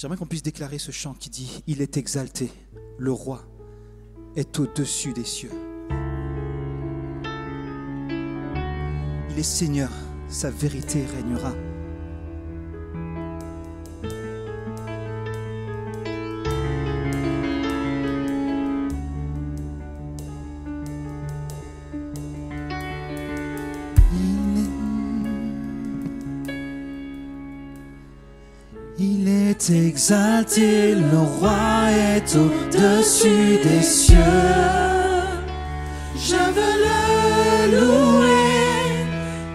J'aimerais qu'on puisse déclarer ce chant qui dit « Il est exalté, le roi est au-dessus des cieux. Il est Seigneur, sa vérité régnera. » Il est exalté, le roi est au-dessus des cieux. Je veux le louer,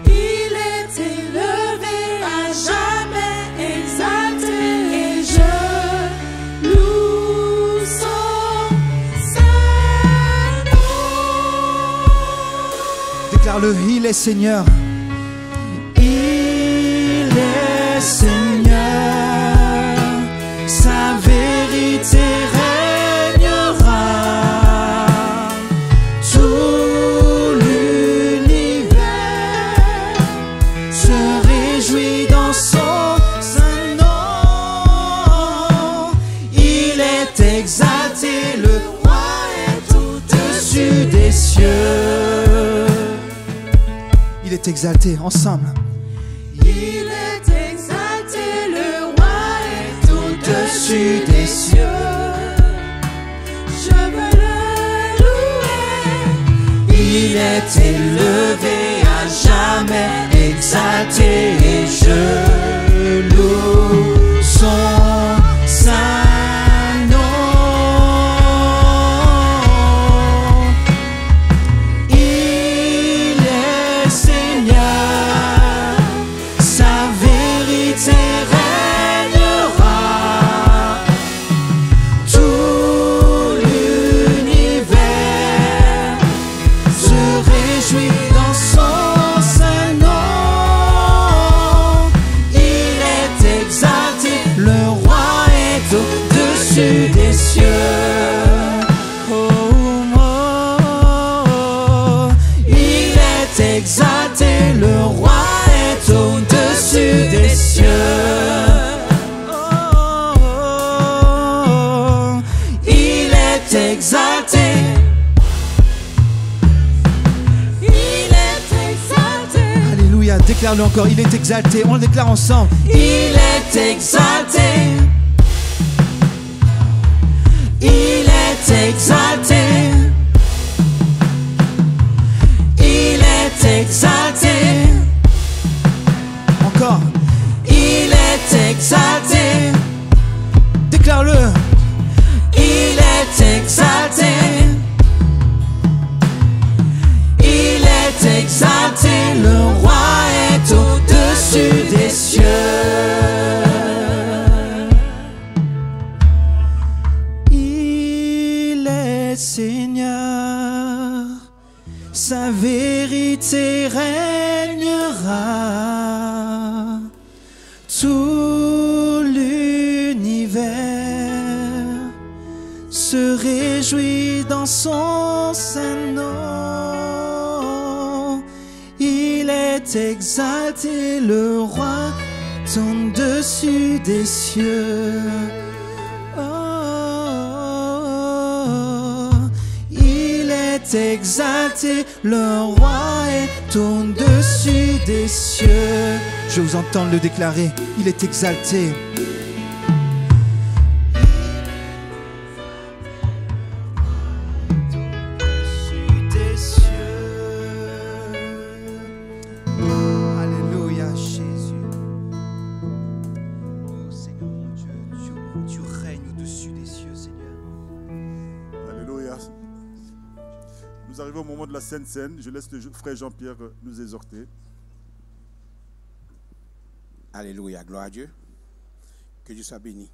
il est élevé à jamais, exalté, et je loue son saint nom. Déclare-le, il est Seigneur. Il est Seigneur, sa vérité régnera. Tout l'univers se réjouit dans son saint nom. Il est exalté, le roi est au-dessus des cieux. Il est exalté, ensemble. Il est exalté, le roi est au-dessus des cieux. Je veux le louer. Il est élevé à jamais, exalté, et je loue son saint nom. Il est Seigneur, sa vérité régnera. Tout l'univers se réjouit dans son saint nom. Il est exalté, le roi est au-dessus des cieux. Oh, oh, oh. Il est exalté, le roi est au-dessus des cieux. Oh, oh, oh. Il est exalté. Il est exalté. Alléluia, déclare-le encore, il est exalté, on le déclare ensemble. Il est exalté. Il est exalté. Il est exalté. Encore. Il est exalté. Déclare-le. Il est exalté. Il est exalté. Le roi est au-dessus des cieux. Il est Seigneur, sa vérité régnera. Tout l'univers se réjouit dans son saint nom. Il est exalté, le roi tombe dessus des cieux. Il est exalté, le roi est au-dessus des cieux. Je vous entends le déclarer, il est exalté. Au-dessus des cieux. Alléluia, Jésus. Oh Seigneur mon Dieu, tu règnes au-dessus des cieux, Seigneur. Alléluia. Nous arrivons au moment de la Sainte Seine. Je laisse le frère Jean-Pierre nous exhorter. Alléluia, gloire à Dieu. Que Dieu soit béni.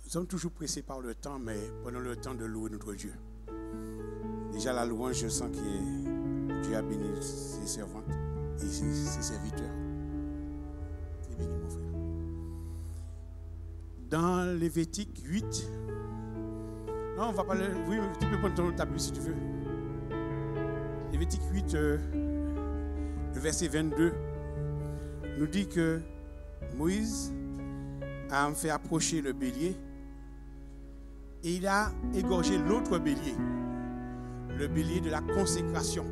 Nous sommes toujours pressés par le temps, mais prenons le temps de louer notre Dieu. Déjà la louange, je sens que Dieu a béni ses servantes et ses serviteurs. C'est béni, mon frère. Dans Lévitique 8, non, on va parler. Oui, tu peux prendre ton tableau si tu veux. Lévitique 8, le verset 22, nous dit que Moïse a fait approcher le bélier et il a égorgé l'autre bélier, le bélier de la consécration.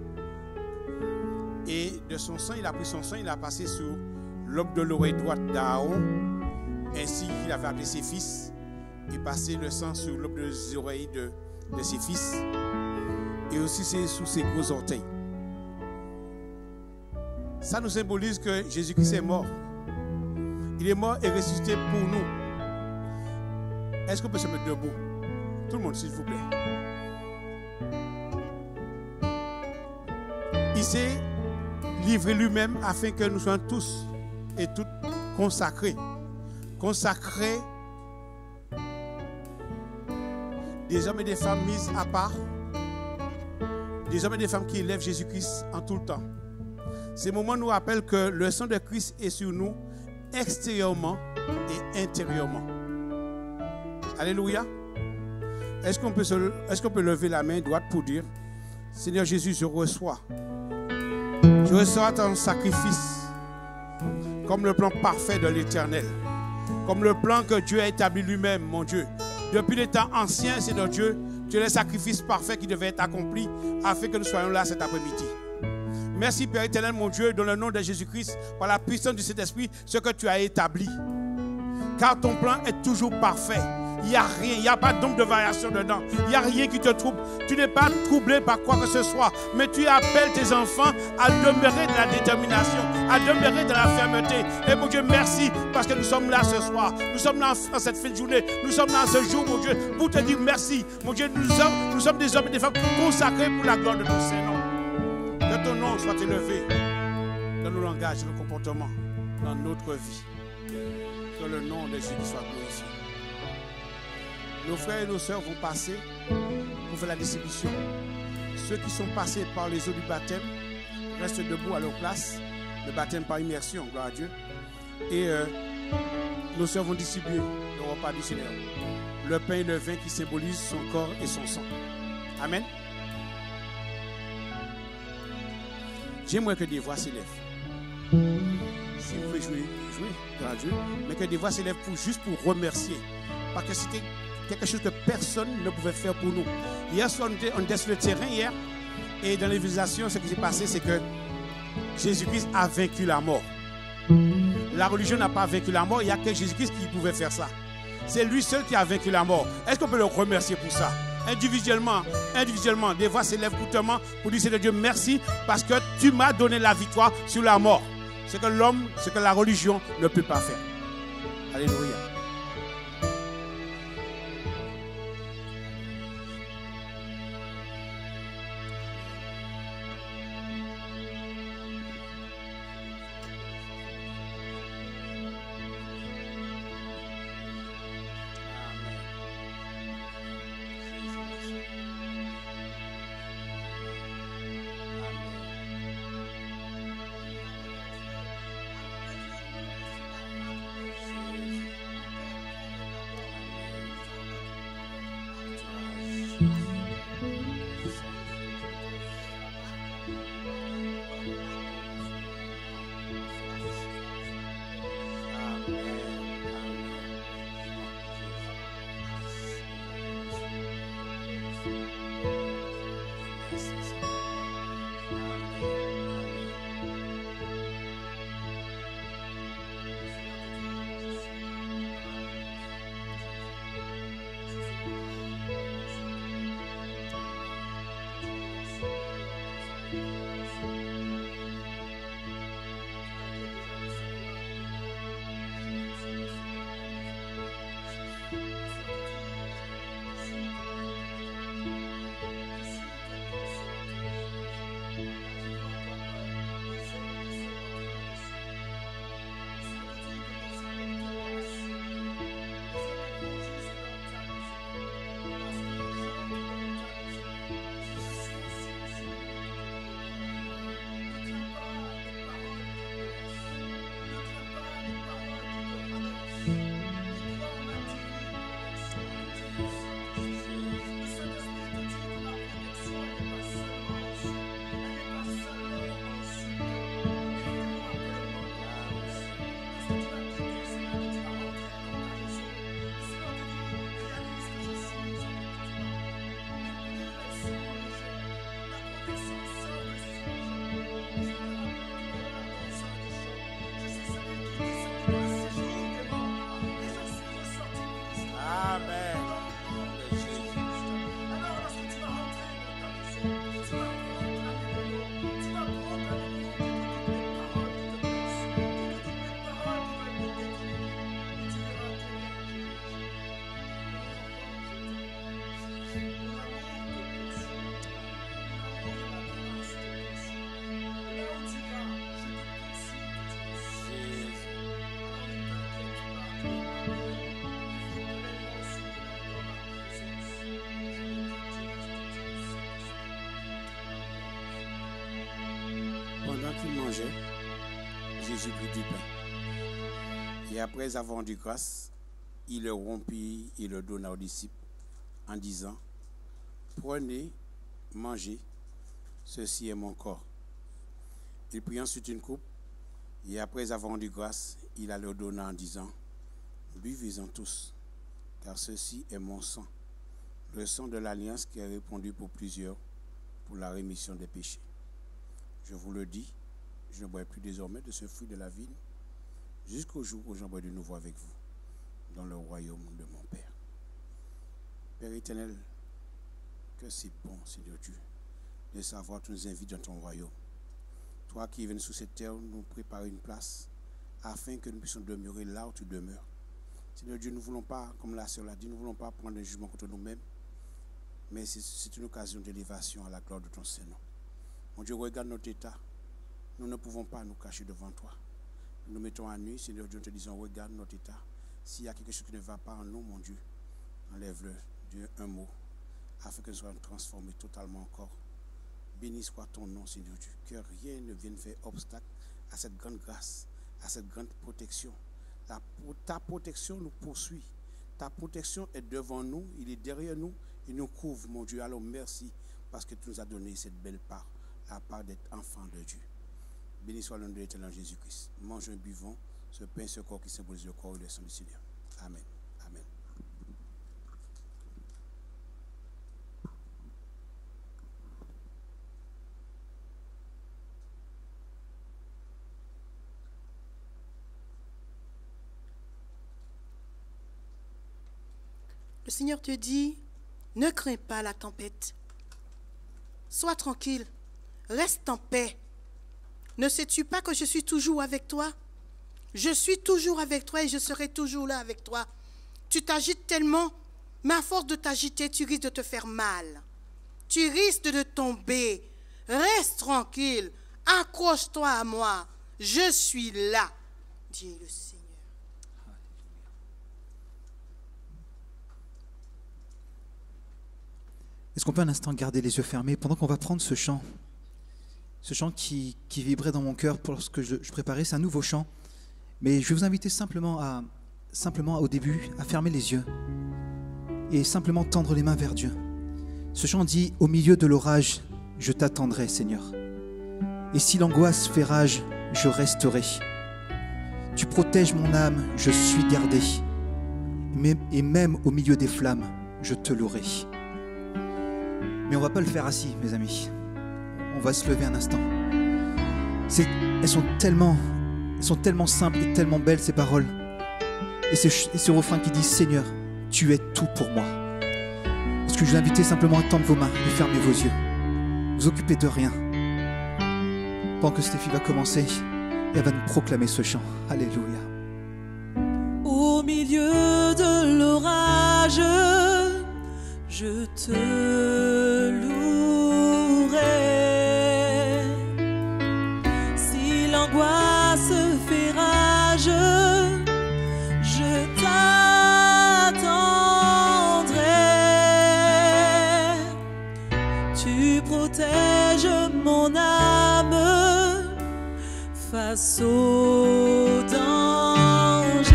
Et de son sang, il a pris son sang, il a passé sur l'aube de l'oreille droite d'Aaron, ainsi qu'il avait appelé ses fils, et passé le sang sur l'aube des oreilles de ses fils, et aussi sous ses gros orteils. Ça nous symbolise que Jésus-Christ est mort. Il est mort et ressuscité pour nous. Est-ce qu'on peut se mettre debout? Tout le monde, s'il vous plaît. Il s'est livré lui-même afin que nous soyons tous et toutes consacrés. Consacrés, des hommes et des femmes mis à part, des hommes et des femmes qui élèvent Jésus-Christ en tout le temps. Ces moments nous rappellent que le sang de Christ est sur nous extérieurement et intérieurement. Alléluia. Est-ce qu'on peut lever la main droite pour dire, Seigneur Jésus, je reçois ton sacrifice comme le plan parfait de l'Éternel, comme le plan que Dieu a établi lui-même, mon Dieu. Depuis les temps anciens, Seigneur Dieu, tu es le sacrifice parfait qui devait être accompli afin que nous soyons là cet après-midi. Merci Père éternel, mon Dieu, dans le nom de Jésus-Christ, par la puissance du Saint-Esprit, ce que tu as établi. Car ton plan est toujours parfait. Il n'y a rien, il n'y a pas d'ombre de variation dedans. Il n'y a rien qui te trouble. Tu n'es pas troublé par quoi que ce soit. Mais tu appelles tes enfants à demeurer dans la détermination, à demeurer dans la fermeté. Et mon Dieu, merci parce que nous sommes là ce soir. Nous sommes là en cette fin de journée. Nous sommes là ce jour, mon Dieu, pour te dire merci. Mon Dieu, nous sommes des hommes et des femmes consacrés pour la gloire de ton Saint-Nom. Que ton nom soit élevé dans nos langages, dans nos comportements, dans notre vie. Que le nom de Jésus soit glorifié. Nos frères et nos sœurs vont passer pour faire la distribution. Ceux qui sont passés par les eaux du baptême restent debout à leur place. Le baptême par immersion, gloire à Dieu. Et nos sœurs vont distribuer le repas du Seigneur. Le pain et le vin qui symbolisent son corps et son sang. Amen. J'aimerais que des voix s'élèvent. Si vous pouvez jouer, gloire à Dieu. Mais que des voix s'élèvent juste pour remercier. Parce que c'était quelque chose que personne ne pouvait faire pour nous. Hier soir, on était sur le terrain hier. Et dans l'évangélisation, ce qui s'est passé, c'est que Jésus-Christ a vaincu la mort. La religion n'a pas vaincu la mort. Il n'y a que Jésus-Christ qui pouvait faire ça. C'est lui seul qui a vaincu la mort. Est-ce qu'on peut le remercier pour ça? Individuellement, des voix s'élèvent coûtement pour dire, Seigneur Dieu, merci parce que tu m'as donné la victoire sur la mort. Ce que l'homme, ce que la religion ne peut pas faire. Alléluia. mangeaient, Jésus prit du pain. Et après avoir rendu grâce, il le rompit et le donna aux disciples en disant, prenez, mangez, ceci est mon corps. Il prit ensuite une coupe et après avoir rendu grâce, il la leur donna en disant, buvez-en tous, car ceci est mon sang, le sang de l'alliance qui est répandu pour plusieurs pour la rémission des péchés. Je vous le dis, je ne boirai plus désormais de ce fruit de la vigne jusqu'au jour où j'en boirai de nouveau avec vous dans le royaume de mon Père. Père éternel, que c'est bon, Seigneur Dieu, de savoir que tu nous invites dans ton royaume. Toi qui viens sous cette terre, nous préparer une place afin que nous puissions demeurer là où tu demeures. Seigneur Dieu, nous ne voulons pas, comme la sœur l'a dit, nous ne voulons pas prendre un jugement contre nous-mêmes, mais c'est une occasion d'élévation à la gloire de ton Seigneur. Mon Dieu, regarde notre état. Nous ne pouvons pas nous cacher devant toi. Nous nous mettons à nu, Seigneur Dieu, en te disant, regarde notre état. S'il y a quelque chose qui ne va pas en nous, mon Dieu, enlève-le, Dieu, un mot, afin que nous soyons transformés totalement encore. Béni soit ton nom, Seigneur Dieu, que rien ne vienne faire obstacle à cette grande grâce, à cette grande protection. Ta protection nous poursuit. Ta protection est devant nous, il est derrière nous, il nous couvre, mon Dieu. Alors merci, parce que tu nous as donné cette belle part, la part d'être enfant de Dieu. Béni soit le nom de l'Éternel Jésus-Christ. Mangeons et buvons ce pain, ce corps qui symbolise le corps et le sang du Seigneur. Amen. Amen. Le Seigneur te dit, ne crains pas la tempête. Sois tranquille, reste en paix. Ne sais-tu pas que je suis toujours avec toi? Je suis toujours avec toi et je serai toujours là avec toi. Tu t'agites tellement, mais à force de t'agiter, tu risques de te faire mal. Tu risques de tomber. Reste tranquille, accroche-toi à moi. Je suis là, dit le Seigneur. Est-ce qu'on peut un instant garder les yeux fermés pendant qu'on va prendre ce chant qui vibrait dans mon cœur lorsque je préparais, c'est un nouveau chant. Mais je vais vous inviter simplement au début à fermer les yeux et simplement tendre les mains vers Dieu. Ce chant dit, au milieu de l'orage, je t'attendrai, Seigneur. Et si l'angoisse fait rage, je resterai. Tu protèges mon âme, je suis gardé. Et même au milieu des flammes, je te louerai. Mais on ne va pas le faire assis, mes amis. On va se lever un instant. Elles sont tellement simples et tellement belles, ces paroles. Et ce refrain qui dit, Seigneur, tu es tout pour moi. Est-ce que je vous invite simplement à tendre vos mains et fermer vos yeux? Vous occupez de rien. Pendant que Stéphie va commencer, elle va nous proclamer ce chant. Alléluia. Au milieu de l'orage, je te louerai. Si l'angoisse fait rage, je t'attendrai. Tu protèges mon âme face au danger.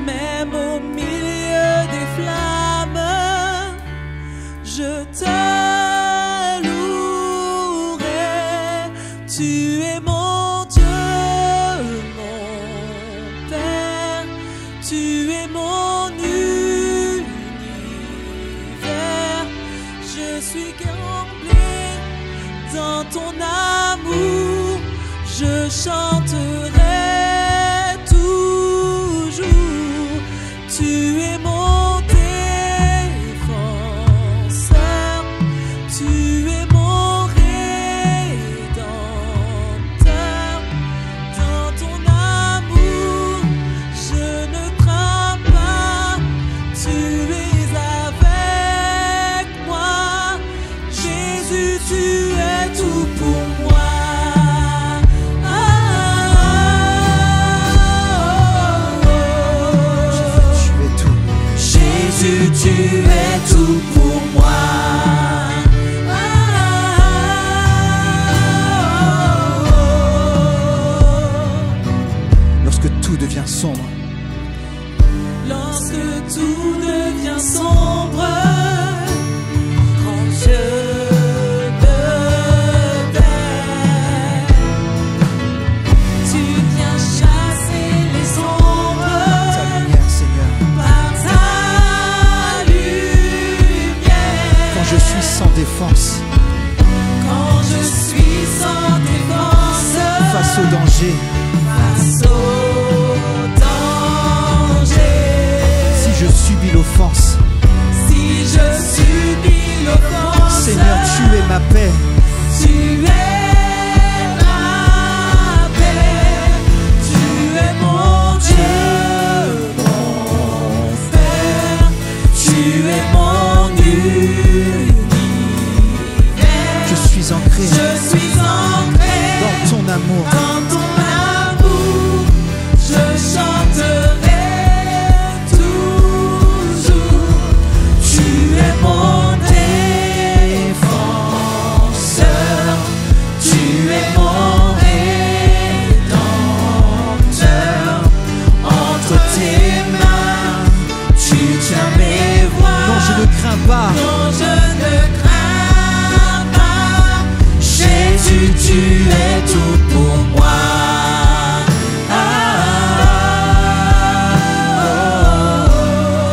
Même au milieu des flammes, je te louerai. Tu es mon Dieu, mon Père, tu es mon univers. Je suis comblé dans ton amour, je chanterai toujours. Tu es mon défenseur, tu es mon rédempteur. Dans ton amour, je ne crains pas, tu es avec moi. Jésus, tu es tout pour moi. Jésus, tu es tout pour moi. devient sombre. Lorsque tout devient sombre, quand je te perds, tu viens chasser les ombres Ta lumière, Seigneur. par ta lumière. Quand je suis sans défense, Quand je suis sans défense, face au danger, face au danger. si je subis l'offense, Si je subis l'offense, Seigneur, tu es ma paix. tu es ma paix, tu es mon Dieu, mon Père, tu es mon univers. Je suis ancré Je suis ancré dans ton amour. dans ton amour, je chanterai toujours. Tu es mon défenseur, tu es mon rédempteur. Entre tes mains, tu tiens mes voies. Non, je ne crains pas. Non, je ne crains pas. Jésus, tu es tout pour moi.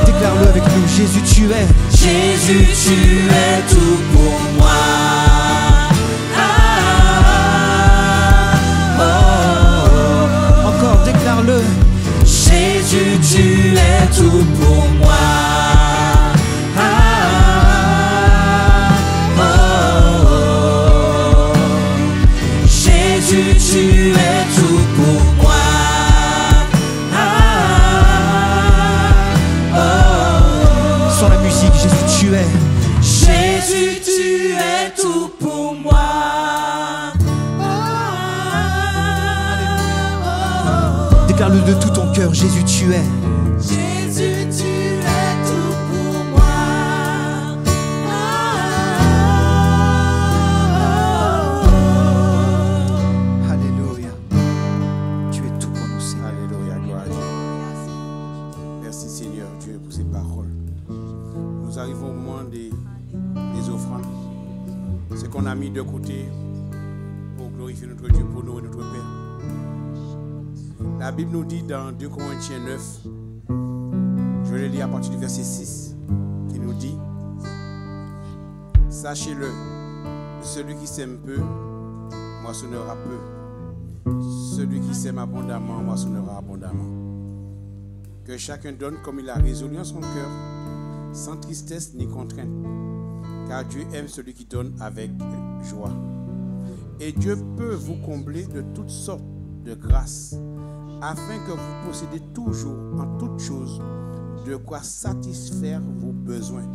Déclare-le avec nous. Jésus, tu es. Jésus, tu es tout pour moi. Encore, déclare-le. Jésus, tu es tout pour moi. Jésus, tu es tout pour moi. Sans la musique, Jésus, tu es. Jésus, tu es tout pour moi. Déclare-le de tout ton cœur. Jésus, tu es. Jésus, tu es tout pour moi. Alléluia. Tu es tout pour nous, Seigneur. Alléluia, gloire à Dieu. Merci Seigneur Dieu pour ces paroles. Nous arrivons au moment des offrandes. Ce qu'on a mis de côté pour glorifier notre Dieu, pour nous et notre Père. La Bible nous dit dans 2 Corinthiens 9, je vais le lire à partir du verset 6, qui nous dit: sachez-le, celui qui sème peu, moissonnera peu. Celui qui sème abondamment, moissonnera abondamment. Que chacun donne comme il a résolu en son cœur, sans tristesse ni contrainte. Car Dieu aime celui qui donne avec joie. Et Dieu peut vous combler de toutes sortes de grâces, afin que vous possédez toujours en toutes choses de quoi satisfaire vos besoins.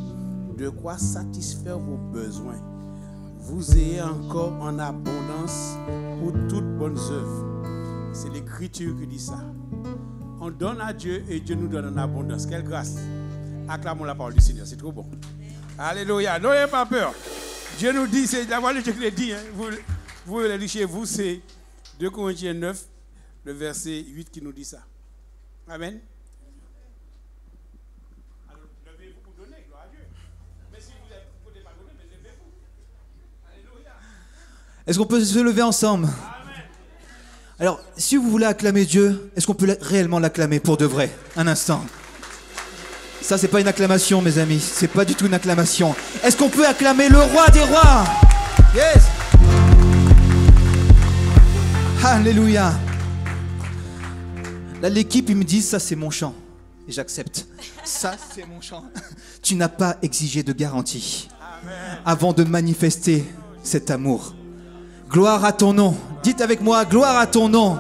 De quoi satisfaire vos besoins. Vous ayez encore en abondance pour toutes bonnes œuvres. C'est l'Écriture qui dit ça. On donne à Dieu et Dieu nous donne en abondance. Quelle grâce. Acclamons la parole du Seigneur, c'est trop bon. Alléluia, n'ayez pas peur. Dieu nous dit, c'est la voix de Dieu qui le dit. Hein. Vous le lisez chez vous, c'est 2 Corinthiens 9, le verset 8 qui nous dit ça. Amen. Alors, levez-vous pour donner, gloire à Dieu. Mais si vous ne pouvez pas donner, mais levez-vous. Alléluia. Est-ce qu'on peut se lever ensemble? Amen. Alors, si vous voulez acclamer Dieu, est-ce qu'on peut réellement l'acclamer pour de vrai? Un instant. Ça, c'est pas une acclamation, mes amis. C'est pas du tout une acclamation. Est-ce qu'on peut acclamer le roi des rois? Yes. Alléluia. Là, l'équipe, ils me disent, ça, c'est mon chant. Et j'accepte. Ça, c'est mon chant. Tu n'as pas exigé de garantie avant de manifester cet amour. Gloire à ton nom. Dites avec moi, gloire à ton nom.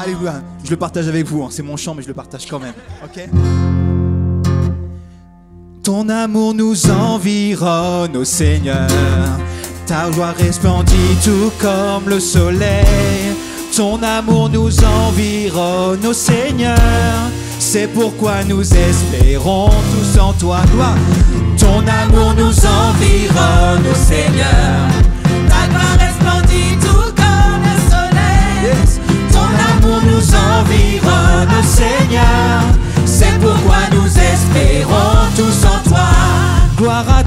Alléluia. Je le partage avec vous. Hein. C'est mon chant, mais je le partage quand même. Ok? Ton amour nous environne, ô Seigneur. Ta joie resplendit tout comme le soleil. Ton amour nous environne, ô Seigneur. C'est pourquoi nous espérons tous en toi. Gloire. Ton amour nous environne, ô Seigneur. Ta gloire resplendit tout comme le soleil. Yes. Ton amour nous environne.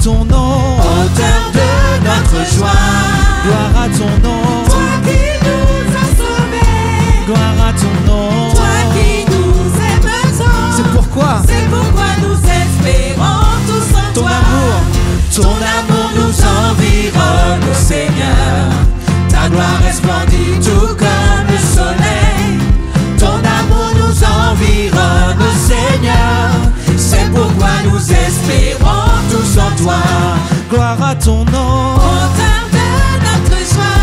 ton nom, auteur de notre joie. gloire à ton nom, Toi qui nous as sauvés, gloire à ton nom. toi qui nous aimes tant. C'est pourquoi C'est pourquoi nous espérons tous en ton toi. amour, Ton amour nous environne, Seigneur. Ta gloire resplendit tout comme le soleil. Ton amour nous environne, Seigneur. C'est pourquoi nous espérons tous en toi. gloire à ton nom, Auteur de notre joie.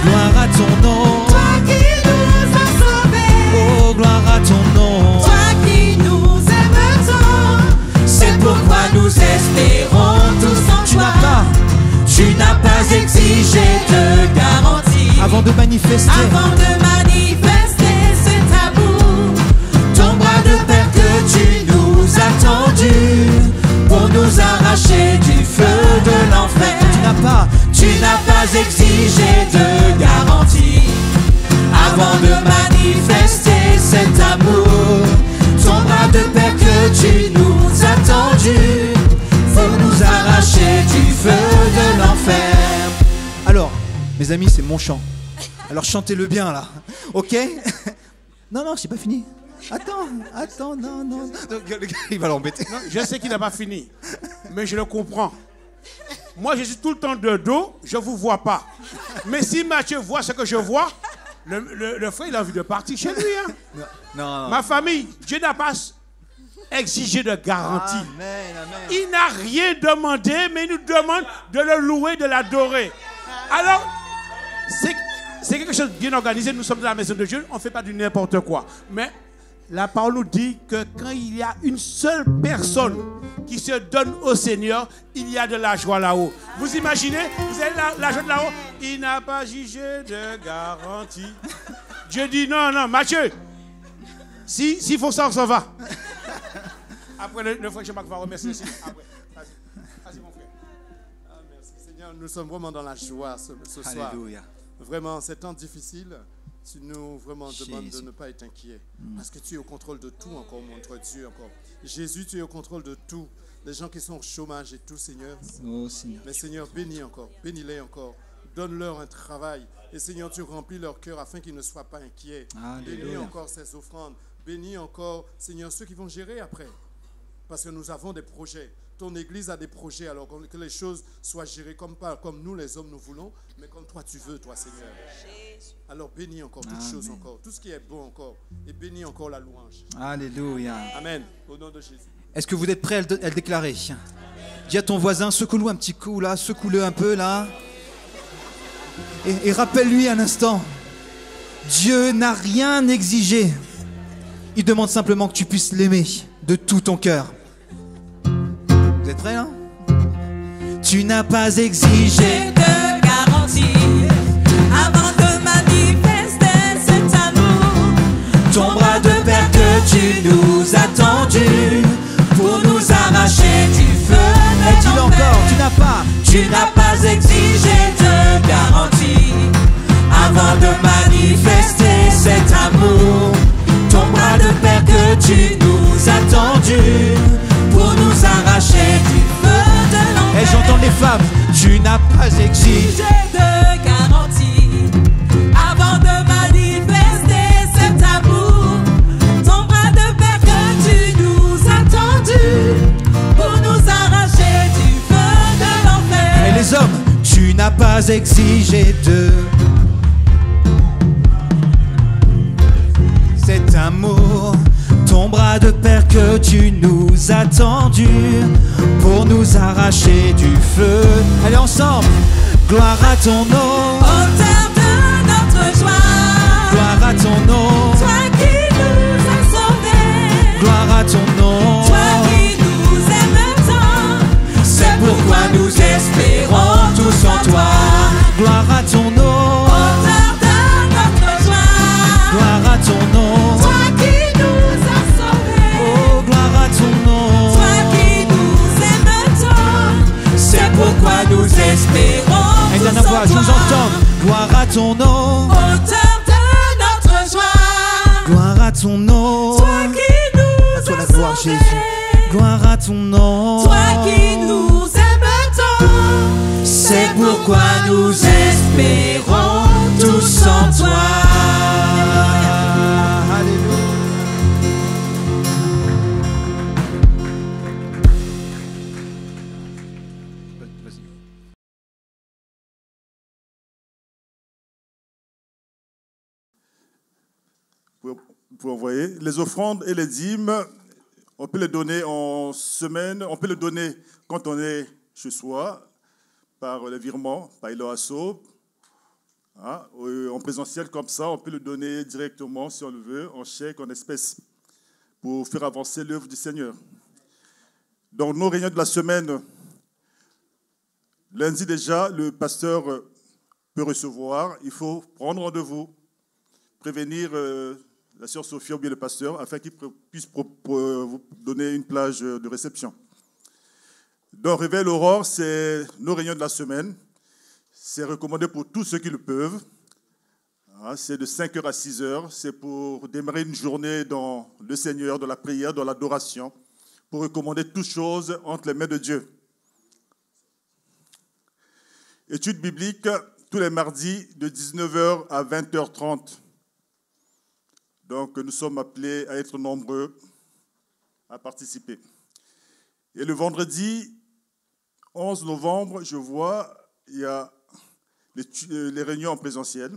gloire à ton nom, Toi qui nous as sauvés. oh gloire à ton nom. Toi qui nous aimes tant. C'est pourquoi nous espérons tous en Tu toi. n'as pas exigé de garantie avant de manifester, avant de manifester cet amour. Ton bras de père que tu nous as tendu pour nous arracher du feu de l'enfer. Tu n'as pas exigé de garantie avant de manifester cet amour. Ton bras de père que tu nous as tendu pour nous arracher du feu de l'enfer. Alors, mes amis, c'est mon chant. Alors chantez-le bien là, ok? Non, non, c'est pas fini. Attends, non. Le gars, il va l'embêter. Je sais qu'il n'a pas fini, mais je le comprends. Moi, je suis tout le temps de dos, je ne vous vois pas. Mais si Mathieu voit ce que je vois, le frère, il a envie de partir chez lui. Hein. Non. Ma famille, Dieu n'a pas exigé de garantie. Amen. Il n'a rien demandé, mais il nous demande de le louer, de l'adorer. Alors, c'est quelque chose de bien organisé. Nous sommes dans la maison de Dieu, on ne fait pas du n'importe quoi. Mais la parole nous dit que quand il y a une seule personne qui se donne au Seigneur, il y a de la joie là-haut. Vous imaginez, vous avez la joie de là-haut. Il n'a pas jugé de garantie. Dieu dit non, Mathieu, s'il faut ça, on s'en va. Après, le frère Jean-Marc va remercier aussi. Après, vas-y mon frère. Ah, merci Seigneur, nous sommes vraiment dans la joie ce soir. Alléluia. Vraiment, ces temps difficiles, tu nous vraiment demandes de Jésus. ne pas être inquiet. Parce que tu es au contrôle de tout encore, mon Dieu, encore. Jésus, tu es au contrôle de tout. Les gens qui sont au chômage et tout, Seigneur. Oh Seigneur. Mais Seigneur, bénis encore, bénis-les encore. Donne-leur un travail. Et Seigneur, tu remplis leur cœur afin qu'ils ne soient pas inquiets. Alléluia. Bénis encore ces offrandes. Bénis encore, Seigneur, ceux qui vont gérer après. Parce que nous avons des projets. Ton Église a des projets, alors que les choses soient gérées comme nous les hommes nous voulons, mais comme toi tu veux, toi Seigneur. Alors bénis encore toutes choses encore, tout ce qui est bon encore, et bénis encore la louange. Alléluia. Amen. Au nom de Jésus. Est-ce que vous êtes prêts à le déclarer? Dis à ton voisin, secoue-le un petit coup là, secoue-le un peu là. Et rappelle-lui un instant, Dieu n'a rien exigé. Il demande simplement que tu puisses l'aimer de tout ton cœur. Vous êtes prêts là? Tu n'as pas exigé de garantie avant de manifester cet amour. Ton bras de père que tu nous as tendu pour nous arracher du feu Et de dis-le l'enfer. encore, Tu n'as pas exigé de garantie avant de manifester cet amour. Ton bras de père que tu nous as tendu pour nous arracher du feu de l'enfer. Et j'entends les femmes, tu n'as pas exigé. De garantie avant de manifester cet amour. Ton bras de père que tu nous as tendu pour nous arracher du feu de l'enfer. Et les hommes, tu n'as pas exigé de cet amour. Ton bras de père que tu nous as tendu pour nous arracher du feu. Allez ensemble, gloire à ton nom, Auteur de notre joie, gloire à ton nom, toi qui nous as sauvés, gloire à ton nom. toi qui nous aimes tant. C'est pourquoi nous espérons tous en toi. Gloire à ton nom, Auteur de notre joie, gloire à ton nom. toi qui nous as sauvés, Oh, gloire à ton nom. toi qui nous aimes tant. C'est pourquoi nous espérons Et tous dernière fois, en je vous toi. entends. Gloire à ton nom, Auteur de notre joie, gloire à ton nom. toi qui nous À toi la as gloire, sauvés, Jésus. Gloire à ton nom. toi qui nous aimes C'est pourquoi nous espérons tous en toi. Vous envoyer les offrandes et les dîmes, on peut les donner en semaine, on peut les donner quand on est chez soi, par les virements, par Eloasso, en présentiel comme ça, on peut le donner directement, si on le veut, en chèque, en espèces, pour faire avancer l'œuvre du Seigneur. Dans nos réunions de la semaine, lundi déjà, le pasteur peut recevoir, il faut prendre rendez-vous, prévenir la sœur Sophia ou bien le pasteur, afin qu'il puisse vous donner une plage de réception. Dans Réveil l'Aurore, c'est nos réunions de la semaine. C'est recommandé pour tous ceux qui le peuvent. C'est de 5h à 6h. C'est pour démarrer une journée dans le Seigneur, dans la prière, dans l'adoration, pour recommander toutes choses entre les mains de Dieu. Études bibliques tous les mardis de 19h à 20h30. Donc, nous sommes appelés à être nombreux à participer. Et le vendredi 11 novembre, je vois, il y a les réunions en présentiel.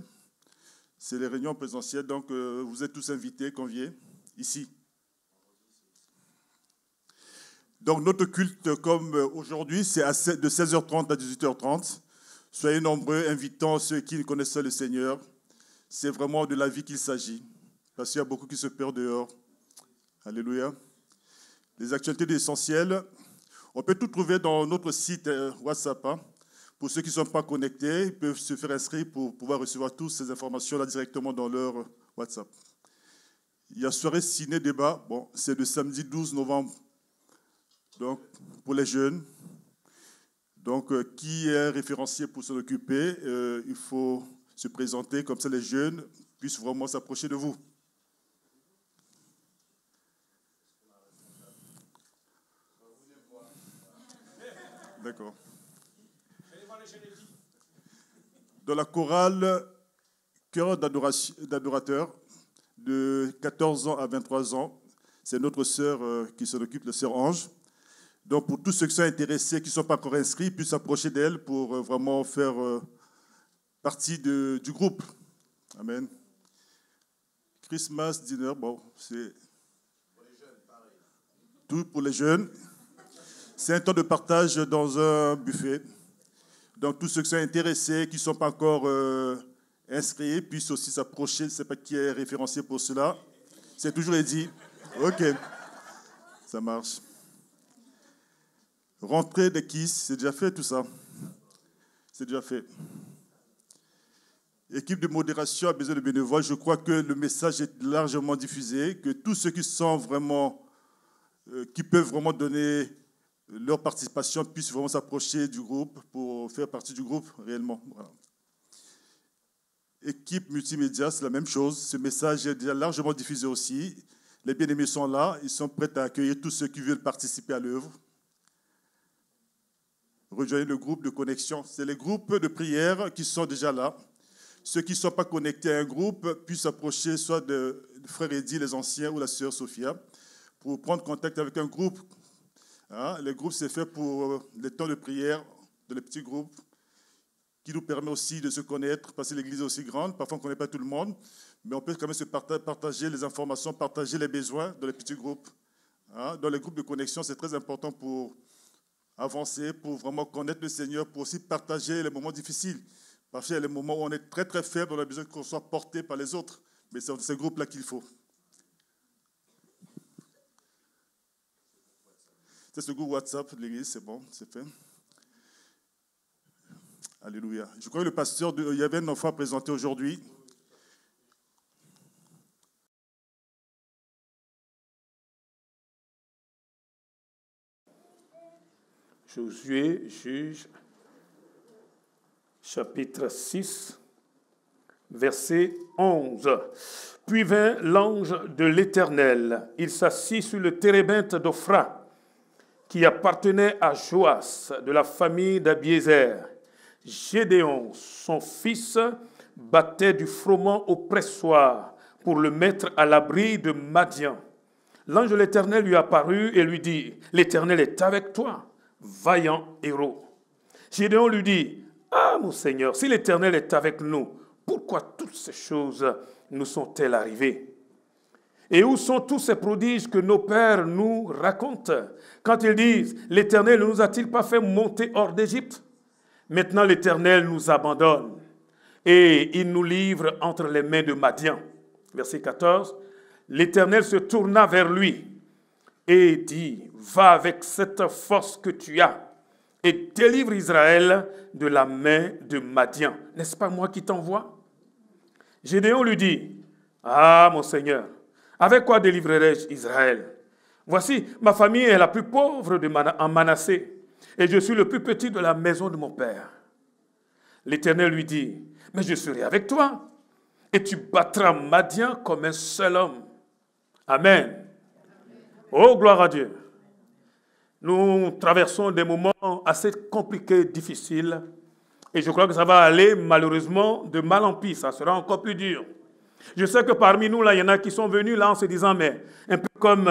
C'est les réunions en présentiel, donc vous êtes tous invités, conviés, ici. Donc, notre culte, comme aujourd'hui, c'est de 16h30 à 18h30. Soyez nombreux, invitant ceux qui connaissent le Seigneur. C'est vraiment de la vie qu'il s'agit. Parce qu'il y a beaucoup qui se perdent dehors. Alléluia. Les actualités essentielles, on peut tout trouver dans notre site WhatsApp. Pour ceux qui ne sont pas connectés, ils peuvent se faire inscrire pour pouvoir recevoir toutes ces informations-là directement dans leur WhatsApp. Il y a soirée ciné-débat. Bon, c'est le samedi 12 novembre. Donc, pour les jeunes. Donc, qui est référencié pour s'en occuper, il faut se présenter, comme ça les jeunes puissent vraiment s'approcher de vous. D'accord. Dans la chorale Cœur d'adorateur de 14 ans à 23 ans, c'est notre sœur qui s'en occupe, la sœur Ange. Donc pour tous ceux qui sont intéressés, qui ne sont pas encore inscrits, puissent s'approcher d'elle pour vraiment faire partie du groupe. Amen. Christmas dinner, bon, c'est tout pour les jeunes. C'est un temps de partage dans un buffet. Donc, tous ceux qui sont intéressés, qui ne sont pas encore inscrits, puissent aussi s'approcher. Je ne sais pas qui est référencié pour cela. C'est toujours dit. OK. Ça marche. Rentrée des Kiss, c'est déjà fait tout ça. C'est déjà fait. Équipe de modération a besoin de bénévoles. Je crois que le message est largement diffusé, que tous ceux qui sont vraiment, qui peuvent vraiment donner leur participation puisse vraiment s'approcher du groupe pour faire partie du groupe réellement. Voilà. Équipe multimédia, c'est la même chose. Ce message est déjà largement diffusé aussi. Les bien-aimés sont là. Ils sont prêts à accueillir tous ceux qui veulent participer à l'œuvre. Rejoignez le groupe de connexion. C'est les groupes de prière qui sont déjà là. Ceux qui ne sont pas connectés à un groupe puissent s'approcher soit de frère Eddy, les anciens, ou la sœur Sophia, pour prendre contact avec un groupe. Les groupes, c'est fait pour les temps de prière, de les petits groupes, qui nous permet aussi de se connaître, parce que l'Église est aussi grande. Parfois, on ne connaît pas tout le monde, mais on peut quand même se partager les informations, partager les besoins dans les petits groupes. Dans les groupes de connexion, c'est très important pour avancer, pour vraiment connaître le Seigneur, pour aussi partager les moments difficiles. Parce qu'il y a les moments où on est très, très faible, on a besoin qu'on soit porté par les autres. Mais c'est dans ces groupes-là qu'il faut. C'est ce groupe WhatsApp de l'Église, c'est bon, c'est fait. Alléluia. Je crois que le pasteur, il y avait un enfant présenté aujourd'hui. Josué, juge, chapitre 6, verset 11. Puis vint l'ange de l'Éternel. Il s'assit sur le térébinthe d'Ophra, qui appartenait à Joas, de la famille d'Abiézer. Gédéon, son fils, battait du froment au pressoir pour le mettre à l'abri de Madian. L'ange de l'Éternel lui apparut et lui dit, « L'Éternel est avec toi, vaillant héros. » Gédéon lui dit, « Ah, mon Seigneur, si l'Éternel est avec nous, pourquoi toutes ces choses nous sont-elles arrivées? Et où sont tous ces prodiges que nos pères nous racontent quand ils disent, « L'Éternel ne nous a-t-il pas fait monter hors d'Égypte? Maintenant l'Éternel nous abandonne et il nous livre entre les mains de Madian. » Verset 14. L'Éternel se tourna vers lui et dit, « Va avec cette force que tu as et délivre Israël de la main de Madian. N'est-ce pas moi qui t'envoie? » Gédéon lui dit, « Ah, mon Seigneur, avec quoi délivrerai-je Israël? Voici, ma famille est la plus pauvre en Manassé, et je suis le plus petit de la maison de mon père. » L'Éternel lui dit, « Mais je serai avec toi, et tu battras Madian comme un seul homme. » Amen. Oh, gloire à Dieu. Nous traversons des moments assez compliqués, difficiles, et je crois que ça va aller malheureusement de mal en pis, ça sera encore plus dur. Je sais que parmi nous, là, il y en a qui sont venus là en se disant, mais un peu comme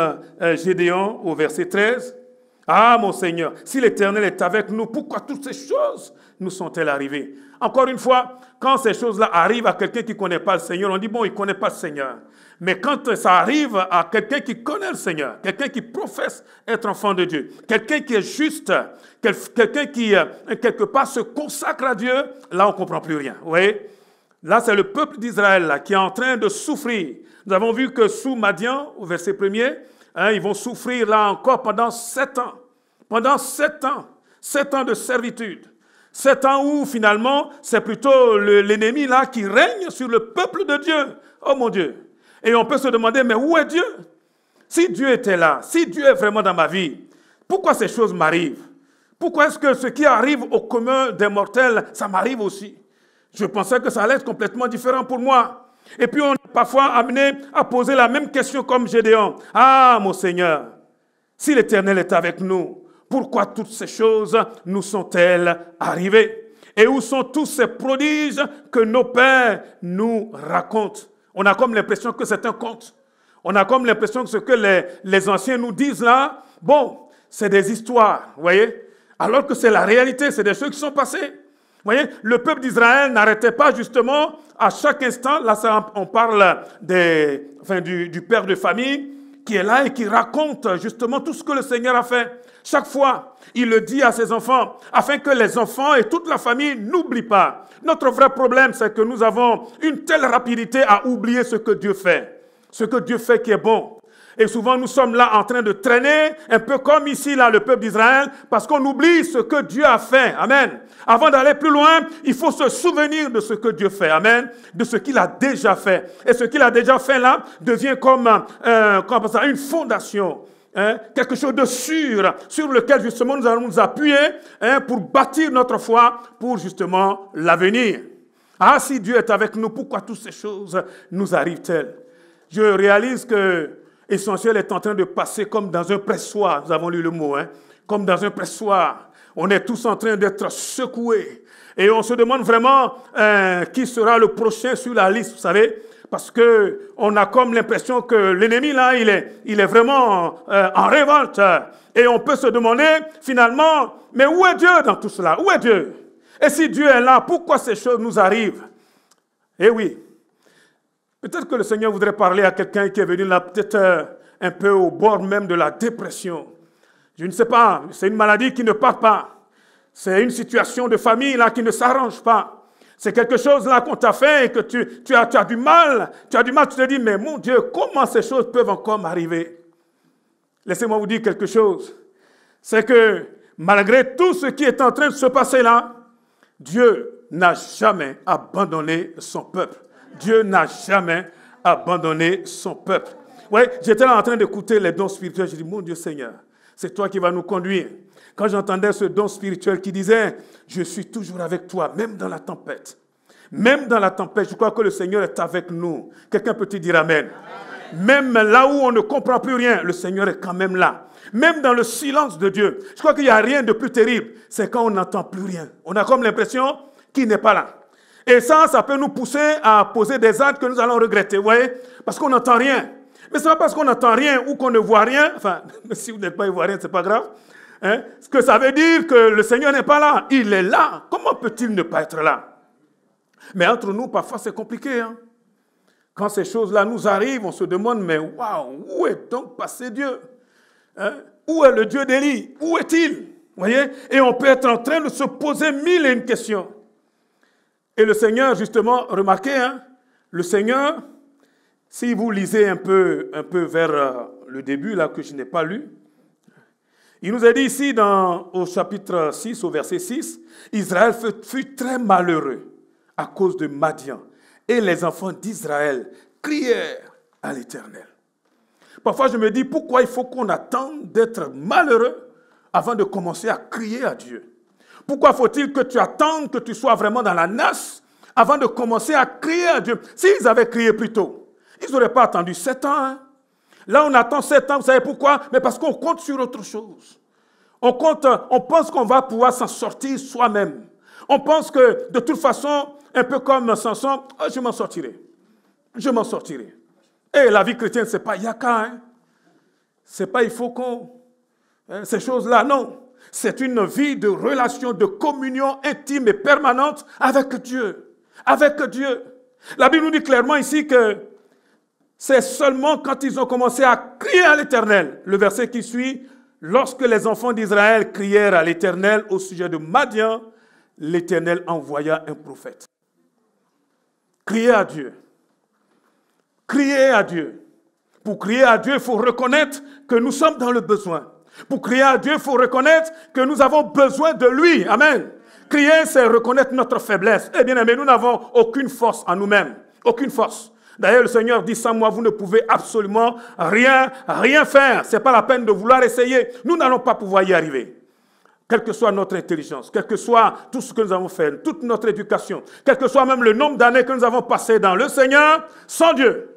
Gédéon au verset 13, « Ah, mon Seigneur, si l'Éternel est avec nous, pourquoi toutes ces choses nous sont-elles arrivées? » Encore une fois, quand ces choses-là arrivent à quelqu'un qui ne connaît pas le Seigneur, on dit, bon, il ne connaît pas le Seigneur. Mais quand ça arrive à quelqu'un qui connaît le Seigneur, quelqu'un qui professe être enfant de Dieu, quelqu'un qui est juste, quelqu'un qui, quelque part, se consacre à Dieu, là, on ne comprend plus rien. Vous voyez? Là, c'est le peuple d'Israël là, qui est en train de souffrir. Nous avons vu que sous Madian, au verset 1er, ils vont souffrir là encore pendant 7 ans. Pendant 7 ans. 7 ans de servitude. 7 ans où, finalement, c'est plutôt l'ennemi là qui règne sur le peuple de Dieu. Oh mon Dieu! Et on peut se demander, mais où est Dieu? Si Dieu était là, si Dieu est vraiment dans ma vie, pourquoi ces choses m'arrivent? Pourquoi est-ce que ce qui arrive au commun des mortels, ça m'arrive aussi? Je pensais que ça allait être complètement différent pour moi. Et puis on est parfois amené à poser la même question comme Gédéon. Ah, mon Seigneur, si l'Éternel est avec nous, pourquoi toutes ces choses nous sont-elles arrivées? Et où sont tous ces prodiges que nos pères nous racontent? On a comme l'impression que c'est un conte. On a comme l'impression que ce que les anciens nous disent là, bon, c'est des histoires, vous voyez? Alors que c'est la réalité, c'est des choses qui sont passées. Vous voyez, le peuple d'Israël n'arrêtait pas justement à chaque instant, là on parle du père de famille qui est là et qui raconte justement tout ce que le Seigneur a fait. Chaque fois, il le dit à ses enfants, afin que les enfants et toute la famille n'oublient pas. Notre vrai problème, c'est que nous avons une telle rapidité à oublier ce que Dieu fait. Ce que Dieu fait qui est bon. Et souvent, nous sommes là en train de traîner, un peu comme ici, là, le peuple d'Israël, parce qu'on oublie ce que Dieu a fait. Amen. Avant d'aller plus loin, il faut se souvenir de ce que Dieu fait. Amen. De ce qu'il a déjà fait. Et ce qu'il a déjà fait là devient comme une fondation. Hein, quelque chose de sûr, sur lequel justement nous allons nous appuyer pour bâtir notre foi pour justement l'avenir. Ah, si Dieu est avec nous, pourquoi toutes ces choses nous arrivent-elles? Je réalise que Essentiel est en train de passer comme dans un pressoir. Nous avons lu le mot, comme dans un pressoir. On est tous en train d'être secoués. Et on se demande vraiment qui sera le prochain sur la liste, vous savez. Parce qu'on a comme l'impression que l'ennemi, là, il est vraiment en révolte. Et on peut se demander, finalement, mais où est Dieu dans tout cela? Où est Dieu? Et si Dieu est là, pourquoi ces choses nous arrivent? Eh oui. Peut-être que le Seigneur voudrait parler à quelqu'un qui est venu là, peut-être un peu au bord même de la dépression. Je ne sais pas, c'est une maladie qui ne part pas. C'est une situation de famille là qui ne s'arrange pas. C'est quelque chose là qu'on t'a fait et que tu as du mal. Tu as du mal, tu te dis, mais mon Dieu, comment ces choses peuvent encore m'arriver? Laissez-moi vous dire quelque chose. C'est que malgré tout ce qui est en train de se passer là, Dieu n'a jamais abandonné son peuple. Dieu n'a jamais abandonné son peuple. Ouais, j'étais là en train d'écouter les dons spirituels. Je dis, mon Dieu Seigneur, c'est toi qui vas nous conduire. Quand j'entendais ce don spirituel qui disait, je suis toujours avec toi, même dans la tempête. Même dans la tempête, je crois que le Seigneur est avec nous. Quelqu'un peut te dire Amen. Même là où on ne comprend plus rien, le Seigneur est quand même là. Même dans le silence de Dieu. Je crois qu'il n'y a rien de plus terrible. C'est quand on n'entend plus rien. On a comme l'impression qu'il n'est pas là. Et ça peut nous pousser à poser des actes que nous allons regretter. Vous voyez? Parce qu'on n'entend rien. Mais ce n'est pas parce qu'on n'entend rien ou qu'on ne voit rien. Enfin, si vous n'êtes pas ivoirien, ce n'est pas grave. Hein? Ce que ça veut dire que le Seigneur n'est pas là. Il est là. Comment peut-il ne pas être là? Mais entre nous, parfois, c'est compliqué. Hein? Quand ces choses-là nous arrivent, on se demande, mais waouh, où est donc passé Dieu? Hein? Où est le Dieu d'Élie? Où est-il? Voyez? Et on peut être en train de se poser mille et une questions. Et le Seigneur, justement, remarquez, hein, le Seigneur, si vous lisez un peu vers le début, là, que je n'ai pas lu, il nous a dit ici, au chapitre 6, au verset 6, Israël fut très malheureux à cause de Madian. Et les enfants d'Israël crièrent à l'Éternel. Parfois, je me dis, pourquoi il faut qu'on attende d'être malheureux avant de commencer à crier à Dieu? Pourquoi faut-il que tu attendes que tu sois vraiment dans la nasse avant de commencer à crier à Dieu? S'ils avaient crié plus tôt, ils n'auraient pas attendu 7 ans. Hein? Là, on attend 7 ans, vous savez pourquoi? Mais parce qu'on compte sur autre chose. On pense qu'on va pouvoir s'en sortir soi-même. On pense que, de toute façon, un peu comme Samson, oh, je m'en sortirai. Je m'en sortirai. Et la vie chrétienne, ce n'est pas yaka. Hein? Ce n'est pas il faut qu'on... Hein, ces choses-là, non. C'est une vie de relation, de communion intime et permanente avec Dieu. Avec Dieu. La Bible nous dit clairement ici que c'est seulement quand ils ont commencé à crier à l'Éternel, le verset qui suit, lorsque les enfants d'Israël crièrent à l'Éternel au sujet de Madian, l'Éternel envoya un prophète. Criez à Dieu. Criez à Dieu. Pour crier à Dieu, il faut reconnaître que nous sommes dans le besoin. Pour crier à Dieu, il faut reconnaître que nous avons besoin de lui. Amen. Crier, c'est reconnaître notre faiblesse. Eh bien aimé, nous n'avons aucune force en nous-mêmes. Aucune force. D'ailleurs, le Seigneur dit, sans moi, vous ne pouvez absolument rien faire. Ce n'est pas la peine de vouloir essayer. Nous n'allons pas pouvoir y arriver. Quelle que soit notre intelligence, quel que soit tout ce que nous avons fait, toute notre éducation, quel que soit même le nombre d'années que nous avons passé dans le Seigneur, sans Dieu,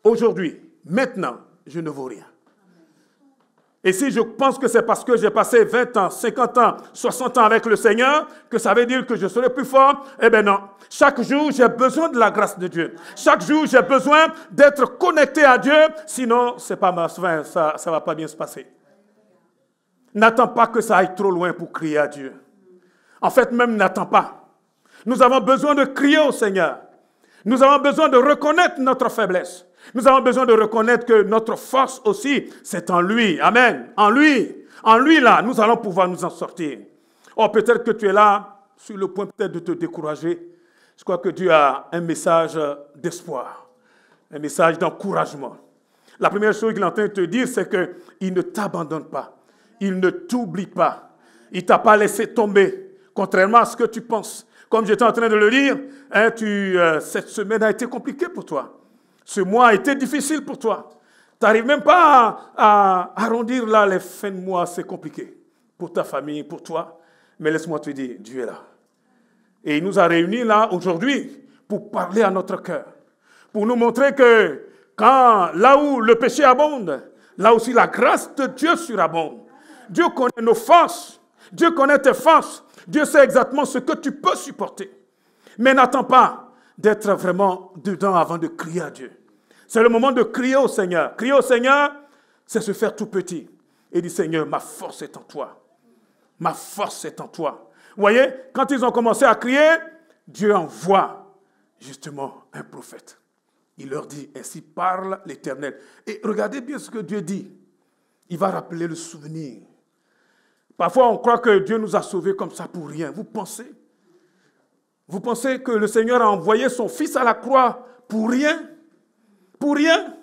aujourd'hui, maintenant, je ne vaux rien. Et si je pense que c'est parce que j'ai passé 20 ans, 50 ans, 60 ans avec le Seigneur, que ça veut dire que je serai plus fort, eh bien non. Chaque jour, j'ai besoin de la grâce de Dieu. Chaque jour, j'ai besoin d'être connecté à Dieu, sinon, ça ne va pas bien se passer. N'attends pas que ça aille trop loin pour crier à Dieu. En fait, même n'attends pas. Nous avons besoin de crier au Seigneur. Nous avons besoin de reconnaître notre faiblesse. Nous avons besoin de reconnaître que notre force aussi, c'est en lui. Amen. En lui. En lui, là, nous allons pouvoir nous en sortir. Oh, peut-être que tu es là, sur le point peut-être de te décourager. Je crois que Dieu a un message d'espoir, un message d'encouragement. La première chose qu'il est en train de te dire, c'est qu'il ne t'abandonne pas. Il ne t'oublie pas. Il ne t'a pas laissé tomber, contrairement à ce que tu penses. Comme j'étais en train de le lire, hein, cette semaine a été compliquée pour toi. Ce mois a été difficile pour toi. Tu n'arrives même pas à arrondir là les fins de mois, c'est compliqué. Pour ta famille, pour toi. Mais laisse-moi te dire, Dieu est là. Et il nous a réunis là aujourd'hui pour parler à notre cœur. Pour nous montrer que là où le péché abonde, là aussi la grâce de Dieu surabonde. Dieu connaît nos forces. Dieu connaît tes forces. Dieu sait exactement ce que tu peux supporter. Mais n'attends pas d'être vraiment dedans avant de crier à Dieu. C'est le moment de crier au Seigneur. Crier au Seigneur, c'est se faire tout petit. Et dire, Seigneur, ma force est en toi. Ma force est en toi. Vous voyez, quand ils ont commencé à crier, Dieu envoie justement un prophète. Il leur dit, ainsi parle l'Éternel. Et regardez bien ce que Dieu dit. Il va rappeler le souvenir. Parfois, on croit que Dieu nous a sauvés comme ça pour rien. Vous pensez que le Seigneur a envoyé son Fils à la croix pour rien? Pour rien?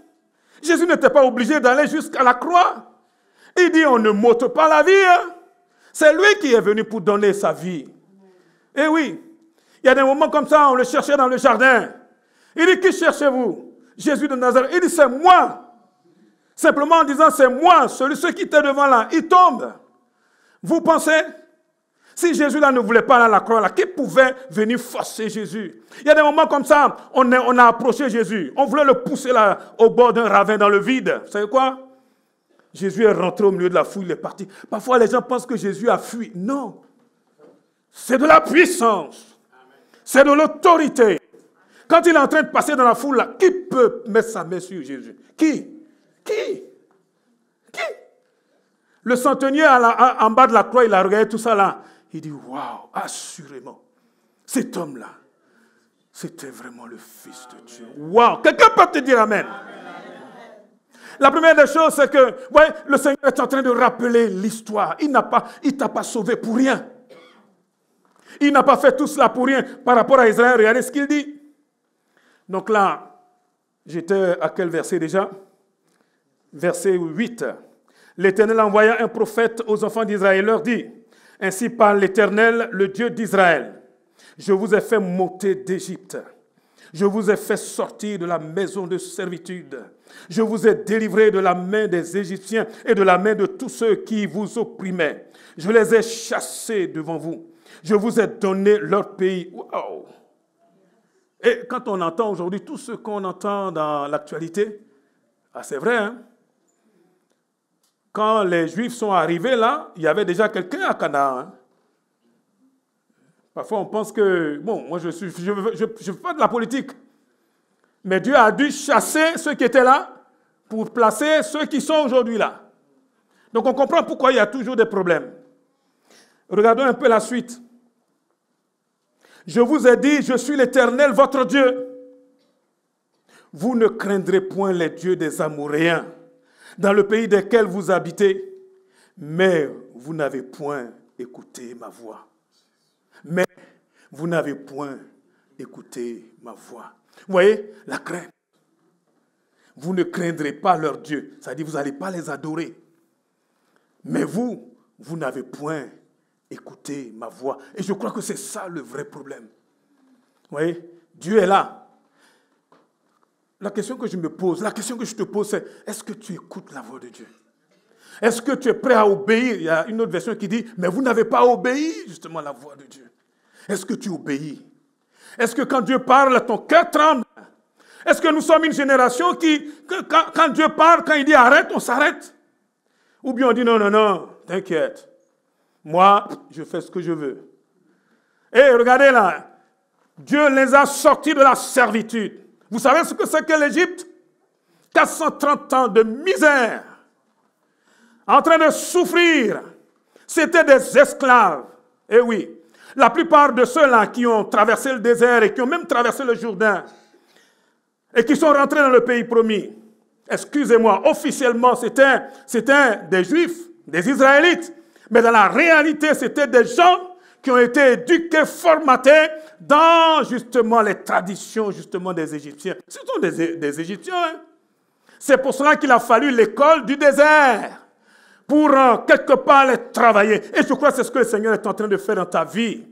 Jésus n'était pas obligé d'aller jusqu'à la croix. Il dit, on ne m'ôte pas la vie. Hein? C'est lui qui est venu pour donner sa vie. Et oui, il y a des moments comme ça, on le cherchait dans le jardin. Il dit, qui cherchez-vous? Jésus de Nazareth. Il dit, c'est moi. Simplement en disant, c'est moi, celui qui était devant là, il tombe. Vous pensez? Si Jésus là ne voulait pas aller à la croix, là, qui pouvait venir forcer Jésus? Il y a des moments comme ça, on a approché Jésus. On voulait le pousser là, au bord d'un ravin dans le vide. Vous savez quoi? Jésus est rentré au milieu de la foule, il est parti. Parfois, les gens pensent que Jésus a fui. Non. C'est de la puissance. C'est de l'autorité. Quand il est en train de passer dans la foule, là, qui peut mettre sa main sur Jésus? Qui? Le centenier en bas de la croix, il a regardé tout ça là. Il dit, waouh, assurément, cet homme-là, c'était vraiment le Fils de Dieu. Waouh, quelqu'un peut te dire amen? La première des choses, c'est que, ouais, le Seigneur est en train de rappeler l'histoire. Il ne t'a pas sauvé pour rien. Il n'a pas fait tout cela pour rien. Par rapport à Israël, regardez ce qu'il dit. Donc là, j'étais à quel verset déjà? Verset 8. L'Éternel envoya un prophète aux enfants d'Israël, leur dit, « Ainsi parle l'Éternel, le Dieu d'Israël. Je vous ai fait monter d'Égypte. Je vous ai fait sortir de la maison de servitude. Je vous ai délivré de la main des Égyptiens et de la main de tous ceux qui vous opprimaient. Je les ai chassés devant vous. Je vous ai donné leur pays. » Wow. Et quand on entend aujourd'hui tout ce qu'on entend dans l'actualité, c'est vrai, hein? Quand les Juifs sont arrivés là, il y avait déjà quelqu'un à Canaan. Hein? Parfois on pense que, bon, moi je fais pas de la politique, mais Dieu a dû chasser ceux qui étaient là pour placer ceux qui sont aujourd'hui là. Donc on comprend pourquoi il y a toujours des problèmes. Regardons un peu la suite. Je vous ai dit, je suis l'Éternel, votre Dieu. Vous ne craindrez point les dieux des Amoréens, dans le pays desquels vous habitez, mais vous n'avez point écouté ma voix. Mais vous n'avez point écouté ma voix. Vous voyez, la crainte. Vous ne craindrez pas leurs dieux. Ça dit, vous n'allez pas les adorer. Mais vous n'avez point écouté ma voix. Et je crois que c'est ça le vrai problème. Vous voyez, Dieu est là. La question que je me pose, la question que je te pose, c'est est-ce que tu écoutes la voix de Dieu? Est-ce que tu es prêt à obéir? Il y a une autre version qui dit, mais vous n'avez pas obéi justement à la voix de Dieu. Est-ce que tu obéis? Est-ce que quand Dieu parle, ton cœur tremble? Est-ce que nous sommes une génération qui, quand Dieu parle, quand il dit arrête, on s'arrête? Ou bien on dit non, t'inquiète. Moi, je fais ce que je veux. Et regardez là, Dieu les a sortis de la servitude. Vous savez ce que c'est que l'Égypte? 430 ans de misère, en train de souffrir. C'était des esclaves. Et oui, la plupart de ceux-là qui ont traversé le désert et qui ont même traversé le Jourdain et qui sont rentrés dans le pays promis, excusez-moi, officiellement c'était des Juifs, des Israélites, mais dans la réalité c'était des gens qui ont été éduqués, formatés dans justement les traditions justement des Égyptiens. Ce sont des Égyptiens. Hein? C'est pour cela qu'il a fallu l'école du désert pour quelque part les travailler. Et je crois que c'est ce que le Seigneur est en train de faire dans ta vie.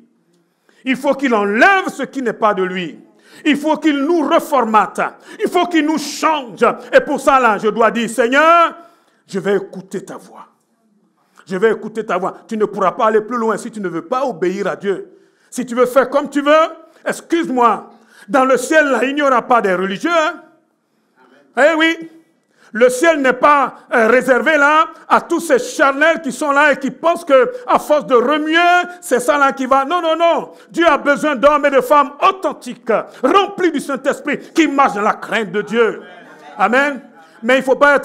Il faut qu'il enlève ce qui n'est pas de lui. Il faut qu'il nous reformate. Il faut qu'il nous change. Et pour ça, là, je dois dire, Seigneur, je vais écouter ta voix. Je vais écouter ta voix. Tu ne pourras pas aller plus loin si tu ne veux pas obéir à Dieu. Si tu veux faire comme tu veux, excuse-moi. Dans le ciel, là, il n'y aura pas des religieux. Hein? Eh oui. Le ciel n'est pas réservé là à tous ces charnels qui sont là et qui pensent qu'à force de remuer, c'est ça là qui va. Non, non, non. Dieu a besoin d'hommes et de femmes authentiques, remplis du Saint-Esprit, qui marchent dans la crainte de Dieu. Amen. Mais il faut pas,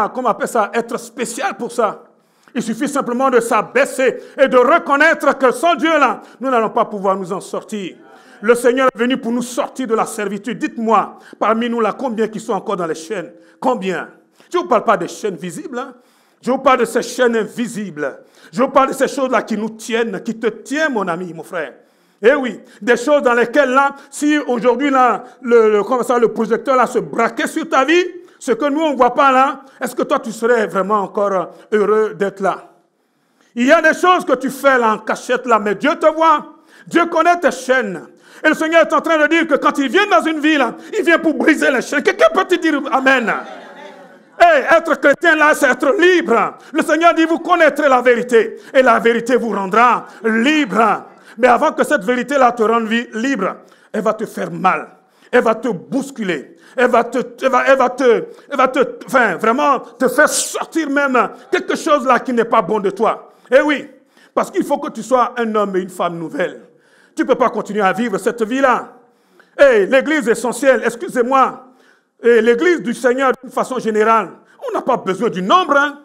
comment on appelle ça, être spécial pour ça. Il suffit simplement de s'abaisser et de reconnaître que sans Dieu là, nous n'allons pas pouvoir nous en sortir. Le Seigneur est venu pour nous sortir de la servitude. Dites-moi, parmi nous là, combien qui sont encore dans les chaînes? Combien? Je ne vous parle pas des chaînes visibles. Hein? Je vous parle de ces chaînes invisibles. Je vous parle de ces choses-là qui nous tiennent, qui te tiennent, mon ami, mon frère. Eh oui, des choses dans lesquelles là, si aujourd'hui là, le projecteur là se braquait sur ta vie, ce que nous on ne voit pas là, est-ce que toi tu serais vraiment encore heureux d'être là? Il y a des choses que tu fais là en cachette là, mais Dieu te voit. Dieu connaît tes chaînes. Et le Seigneur est en train de dire que quand il vient dans une ville, il vient pour briser les chaînes. Quelqu'un peut te dire Amen. Être chrétien là, c'est être libre. Le Seigneur dit, vous connaîtrez la vérité et la vérité vous rendra libre. Mais avant que cette vérité-là te rende libre, elle va te faire mal. Elle va te bousculer. Elle va vraiment te faire sortir même quelque chose là qui n'est pas bon de toi. Eh oui, parce qu'il faut que tu sois un homme et une femme nouvelle. Tu ne peux pas continuer à vivre cette vie-là. L'église essentielle, excusez-moi, l'église du Seigneur d'une façon générale, on n'a pas besoin du nombre. Hein?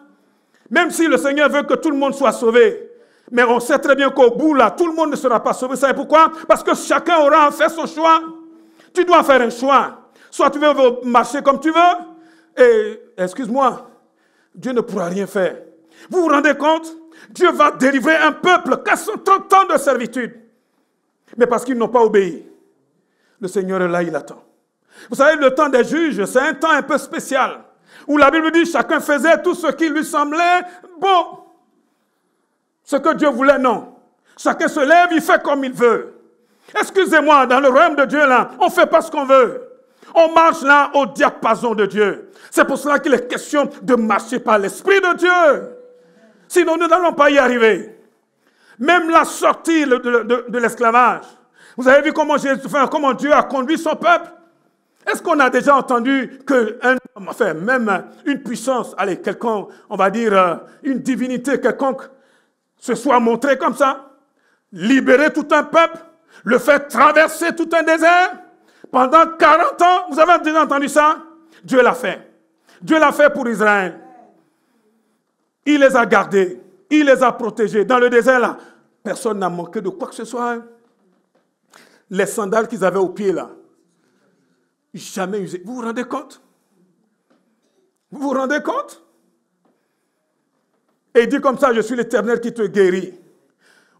Même si le Seigneur veut que tout le monde soit sauvé. Mais on sait très bien qu'au bout, là, tout le monde ne sera pas sauvé. Vous savez pourquoi? Parce que chacun aura fait son choix. Tu dois faire un choix. Soit tu veux marcher comme tu veux, et, excuse-moi, Dieu ne pourra rien faire. Vous vous rendez compte? Dieu va délivrer un peuple qui a 130 ans de servitude. Mais parce qu'ils n'ont pas obéi. Le Seigneur est là, il attend. Vous savez, le temps des juges, c'est un temps un peu spécial. Où la Bible dit, chacun faisait tout ce qui lui semblait bon. Ce que Dieu voulait, non. Chacun se lève, il fait comme il veut. Excusez-moi, dans le royaume de Dieu, là, on ne fait pas ce qu'on veut. On marche là au diapason de Dieu. C'est pour cela qu'il est question de marcher par l'Esprit de Dieu. Sinon, nous n'allons pas y arriver. Même la sortie de l'esclavage. Vous avez vu comment Dieu a conduit son peuple? Est-ce qu'on a déjà entendu qu'un homme, enfin même une puissance, allez, quelqu'un, on va dire une divinité quelconque, se soit montré comme ça? Libérer tout un peuple, le faire traverser tout un désert pendant 40 ans, vous avez déjà entendu ça? Dieu l'a fait. Dieu l'a fait pour Israël. Il les a gardés, il les a protégés. Dans le désert, là, personne n'a manqué de quoi que ce soit. Hein. Les sandales qu'ils avaient aux pieds, là, jamais usées. Vous vous rendez compte? Vous vous rendez compte? Et il dit comme ça, je suis l'Éternel qui te guérit.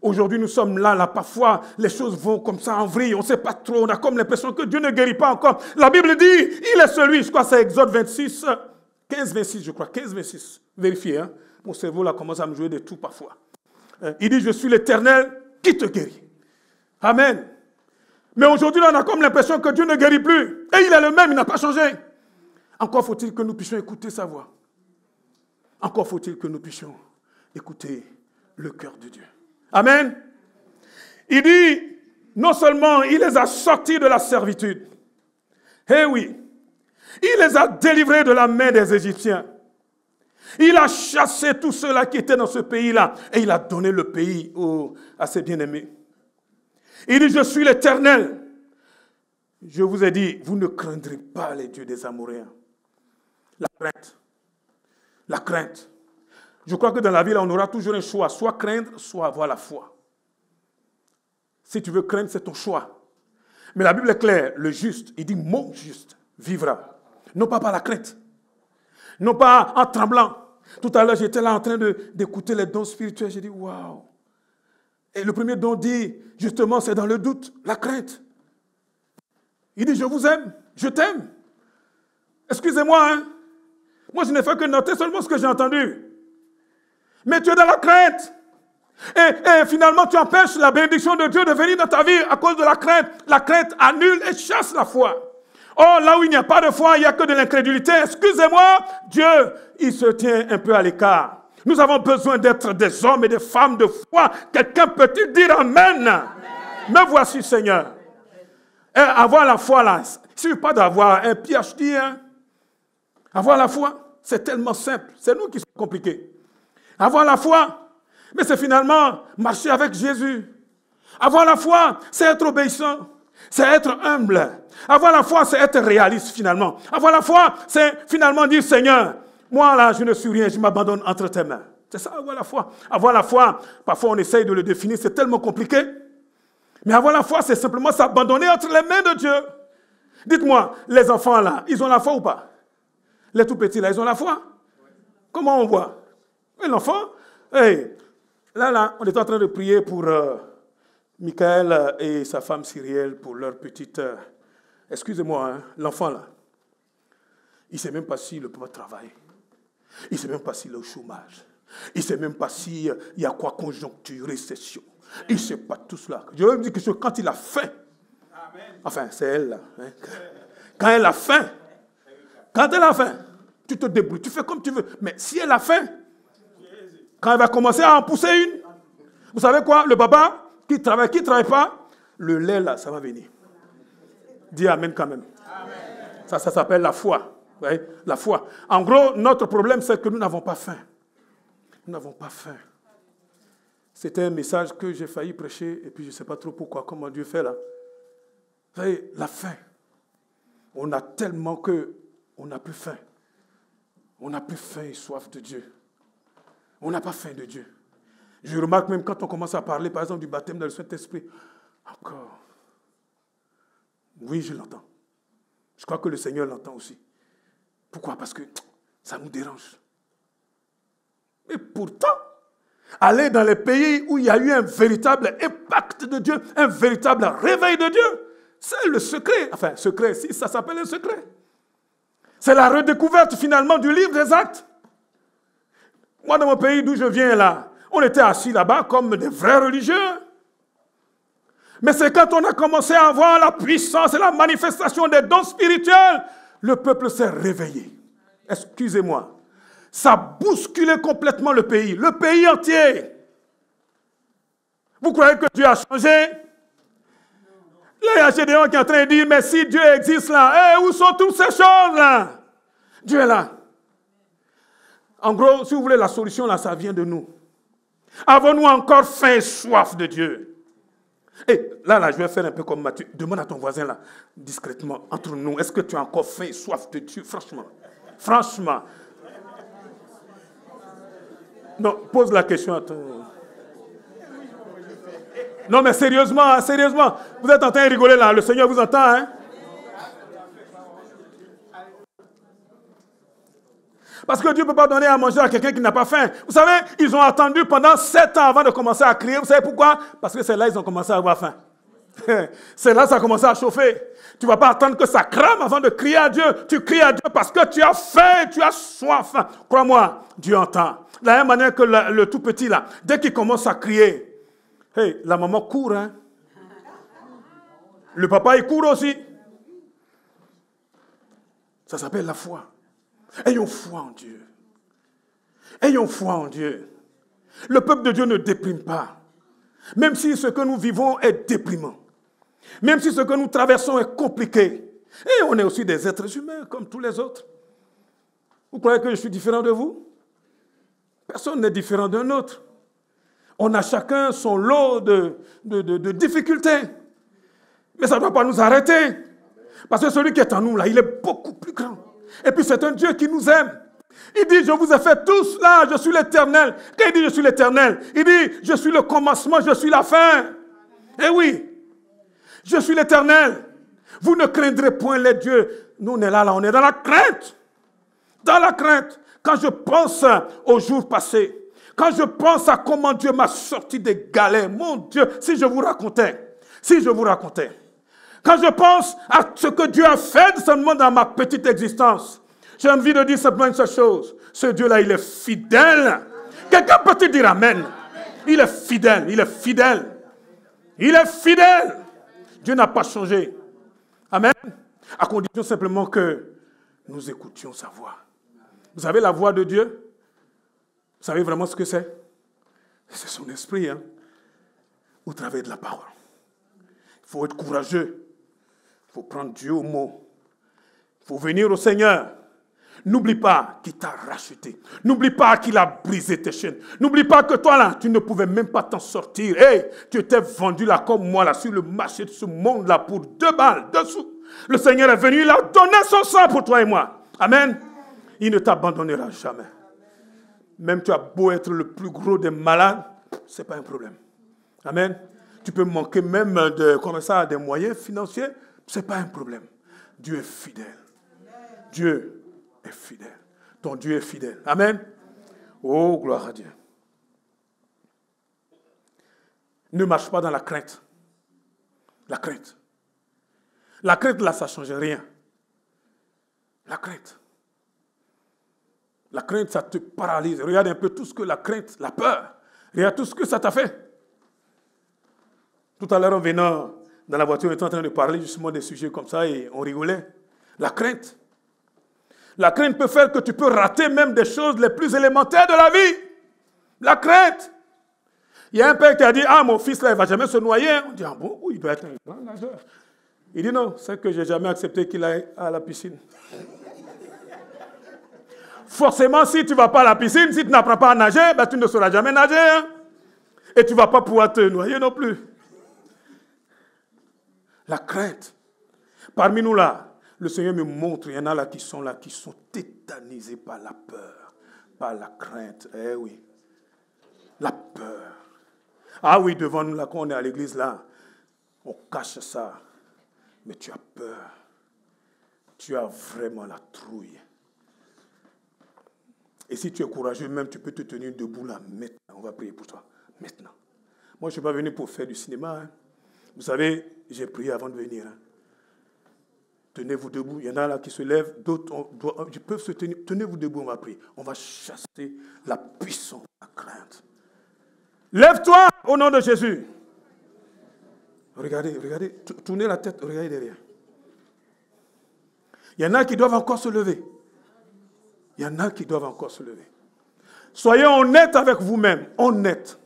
Aujourd'hui, nous sommes là, parfois, les choses vont comme ça en vrille, on ne sait pas trop, on a comme l'impression que Dieu ne guérit pas encore. La Bible dit, il est celui, je crois que c'est Exode 26, 15-26, je crois, 15-26. Vérifiez, hein. Mon cerveau là commence à me jouer des tours parfois. Il dit, je suis l'Éternel qui te guérit. Amen. Mais aujourd'hui, on a comme l'impression que Dieu ne guérit plus. Et il est le même, il n'a pas changé. Encore faut-il que nous puissions écouter sa voix. Encore faut-il que nous puissions écouter le cœur de Dieu. Amen. Il dit, non seulement il les a sortis de la servitude. Eh oui. Il les a délivrés de la main des Égyptiens. Il a chassé tous ceux-là qui étaient dans ce pays-là. Et il a donné le pays à ses bien-aimés. Il dit, je suis l'Éternel. Je vous ai dit, vous ne craindrez pas les dieux des Amoréens. La crainte. La crainte. Je crois que dans la vie, là, on aura toujours un choix. Soit craindre, soit avoir la foi. Si tu veux craindre, c'est ton choix. Mais la Bible est claire. Le juste, il dit, mon juste vivra. Non pas par la crainte. Non pas en tremblant. Tout à l'heure, j'étais là en train d'écouter les dons spirituels. J'ai dit, waouh. Et le premier don dit, justement, c'est dans le doute, la crainte. Il dit, je vous aime, je t'aime. Excusez-moi, hein. Moi, je n'ai fait que noter seulement ce que j'ai entendu. Mais tu es dans la crainte. Et finalement, tu empêches la bénédiction de Dieu de venir dans ta vie à cause de la crainte. La crainte annule et chasse la foi. Oh, là où il n'y a pas de foi, il n'y a que de l'incrédulité. Excusez-moi, Dieu, il se tient un peu à l'écart. Nous avons besoin d'être des hommes et des femmes de foi. Quelqu'un peut-il dire Amen? Amen. Me voici, Seigneur. Et avoir la foi, là, il ne suffit pas d'avoir un PhD. Hein. Avoir la foi, c'est tellement simple. C'est nous qui sommes compliqués. Avoir la foi, mais c'est finalement marcher avec Jésus. Avoir la foi, c'est être obéissant. C'est être humble. Avoir la foi, c'est être réaliste finalement. Avoir la foi, c'est finalement dire, Seigneur, moi là, je ne suis rien, je m'abandonne entre tes mains. C'est ça, avoir la foi. Avoir la foi, parfois on essaye de le définir, c'est tellement compliqué. Mais avoir la foi, c'est simplement s'abandonner entre les mains de Dieu. Dites-moi, les enfants là, ils ont la foi ou pas? Les tout petits là, ils ont la foi? Comment on voit? Et l'enfant, hey, là, on est en train de prier pour Michael et sa femme Cyrielle pour leur petite... excusez-moi, hein, l'enfant là, il ne sait même pas s'il ne peut pas travailler. Il ne sait même pas s'il est au chômage. Il ne sait même pas s'il y a quoi, conjoncture, récession. Il ne sait pas tout cela. Je veux dire que quand il a faim, enfin c'est elle là, hein, quand elle a faim, tu te débrouilles, tu fais comme tu veux. Mais si elle a faim, quand elle va commencer à en pousser une, vous savez quoi? Le papa qui travaille pas, le lait là, ça va venir. Dis amen quand même. Amen. Ça s'appelle la foi. Vous voyez? La foi. En gros, notre problème, c'est que nous n'avons pas faim. Nous n'avons pas faim. C'était un message que j'ai failli prêcher, et puis je ne sais pas trop pourquoi, comment Dieu fait là. Vous savez, la faim. On a tellement qu'on n'a plus faim. On n'a plus faim et soif de Dieu. On n'a pas faim de Dieu. Je remarque même quand on commence à parler, par exemple, du baptême dans le Saint-Esprit. Encore. Oui, je l'entends. Je crois que le Seigneur l'entend aussi. Pourquoi? Parce que ça nous dérange. Et pourtant, aller dans les pays où il y a eu un véritable impact de Dieu, un véritable réveil de Dieu, c'est le secret. Enfin, secret, si ça s'appelle un secret. C'est la redécouverte finalement du livre des Actes. Moi, dans mon pays d'où je viens là, on était assis là-bas comme des vrais religieux. Mais c'est quand on a commencé à voir la puissance et la manifestation des dons spirituels, le peuple s'est réveillé. Excusez-moi. Ça a bousculé complètement le pays entier. Vous croyez que Dieu a changé? Là, il y a Gédéon qui est en train de dire, mais si Dieu existe là, où sont toutes ces choses-là? Dieu est là. En gros, si vous voulez, la solution là, ça vient de nous. Avons-nous encore faim et soif de Dieu? Et là, je vais faire un peu comme Matthieu. Demande à ton voisin là, discrètement, entre nous, est-ce que tu as encore faim et soif de Dieu? Franchement. Non, pose la question à ton... Non, mais sérieusement. Vous êtes en train de rigoler là, le Seigneur vous entend, hein? Parce que Dieu ne peut pas donner à manger à quelqu'un qui n'a pas faim. Vous savez, ils ont attendu pendant 7 ans avant de commencer à crier. Vous savez pourquoi? Parce que c'est là qu'ils ont commencé à avoir faim. C'est là que ça a commencé à chauffer. Tu ne vas pas attendre que ça crame avant de crier à Dieu. Tu cries à Dieu parce que tu as faim, tu as soif. Crois-moi, Dieu entend. De la même manière que le tout petit là, dès qu'il commence à crier, hey, la maman court, hein? Le papa, il court aussi. Ça s'appelle la foi. Ayons foi en Dieu. Ayons foi en Dieu. Le peuple de Dieu ne déprime pas. Même si ce que nous vivons est déprimant. Même si ce que nous traversons est compliqué. Et on est aussi des êtres humains comme tous les autres. Vous croyez que je suis différent de vous? Personne n'est différent d'un autre. On a chacun son lot de difficultés. Mais ça ne doit pas nous arrêter. Parce que celui qui est en nous, là, il est beaucoup plus grand. Et puis c'est un Dieu qui nous aime. Il dit, je vous ai fait tous là, je suis l'Éternel. Quand il dit, je suis l'Éternel, il dit, je suis le commencement, je suis la fin. Eh oui, je suis l'Éternel. Vous ne craindrez point les dieux. Nous, on est là, on est dans la crainte. Dans la crainte. Quand je pense aux jours passés, quand je pense à comment Dieu m'a sorti des galères, mon Dieu, si je vous racontais. Quand je pense à ce que Dieu a fait seulement dans ma petite existence, j'ai envie de dire simplement une seule chose. Ce Dieu-là, il est fidèle. Quelqu'un peut-il dire amen? Il est fidèle. Dieu n'a pas changé. Amen. À condition simplement que nous écoutions sa voix. Vous savez la voix de Dieu? Vous savez vraiment ce que c'est? C'est son esprit, hein? Au travers de la parole. Il faut être courageux. Il faut prendre Dieu au mot. Il faut venir au Seigneur. N'oublie pas qu'il t'a racheté. N'oublie pas qu'il a brisé tes chaînes. N'oublie pas que toi, là, tu ne pouvais même pas t'en sortir. Hey, tu étais vendu là comme moi, là, sur le marché de ce monde-là, pour 2 balles, 2 sous. Le Seigneur est venu, il a donné son sang pour toi et moi. Amen. Il ne t'abandonnera jamais. Même tu as beau être le plus gros des malades, ce n'est pas un problème. Amen. Tu peux manquer même des moyens financiers, ce n'est pas un problème. Dieu est fidèle. Dieu est fidèle. Ton Dieu est fidèle. Amen. Oh, gloire à Dieu. Ne marche pas dans la crainte. La crainte. La crainte, là, ça ne change rien. La crainte. La crainte, ça te paralyse. Regarde un peu tout ce que la crainte, la peur, regarde tout ce que ça t'a fait. Tout à l'heure, en venant dans la voiture, on était en train de parler justement des sujets comme ça et on rigolait. La crainte. La crainte peut faire que tu peux rater même des choses les plus élémentaires de la vie. La crainte. Il y a un père qui a dit, ah, mon fils là, il ne va jamais se noyer. On dit, ah bon, oui, il doit être un grand nageur. Il dit, non, c'est que je n'ai jamais accepté qu'il aille à la piscine. Forcément, si tu ne vas pas à la piscine, si tu n'apprends pas à nager, ben, tu ne sauras jamais nager. Hein? Et tu ne vas pas pouvoir te noyer non plus. La crainte. Parmi nous là, le Seigneur me montre, il y en a là, qui sont tétanisés par la peur, par la crainte. Eh oui, la peur. Ah oui, devant nous là, quand on est à l'église là, on cache ça. Mais tu as peur. Tu as vraiment la trouille. Et si tu es courageux, même tu peux te tenir debout là, maintenant. On va prier pour toi, maintenant. Moi, je ne suis pas venu pour faire du cinéma. Hein. Vous savez, j'ai prié avant de venir. Hein. Tenez-vous debout. Il y en a là qui se lèvent, d'autres peuvent se tenir. Tenez-vous debout, on va prier. On va chasser la puissance, la crainte. Lève-toi au nom de Jésus. Regardez, tournez la tête, regardez derrière. Il y en a qui doivent encore se lever. Il y en a qui doivent encore se lever. Soyez honnêtes avec vous-même, honnêtes.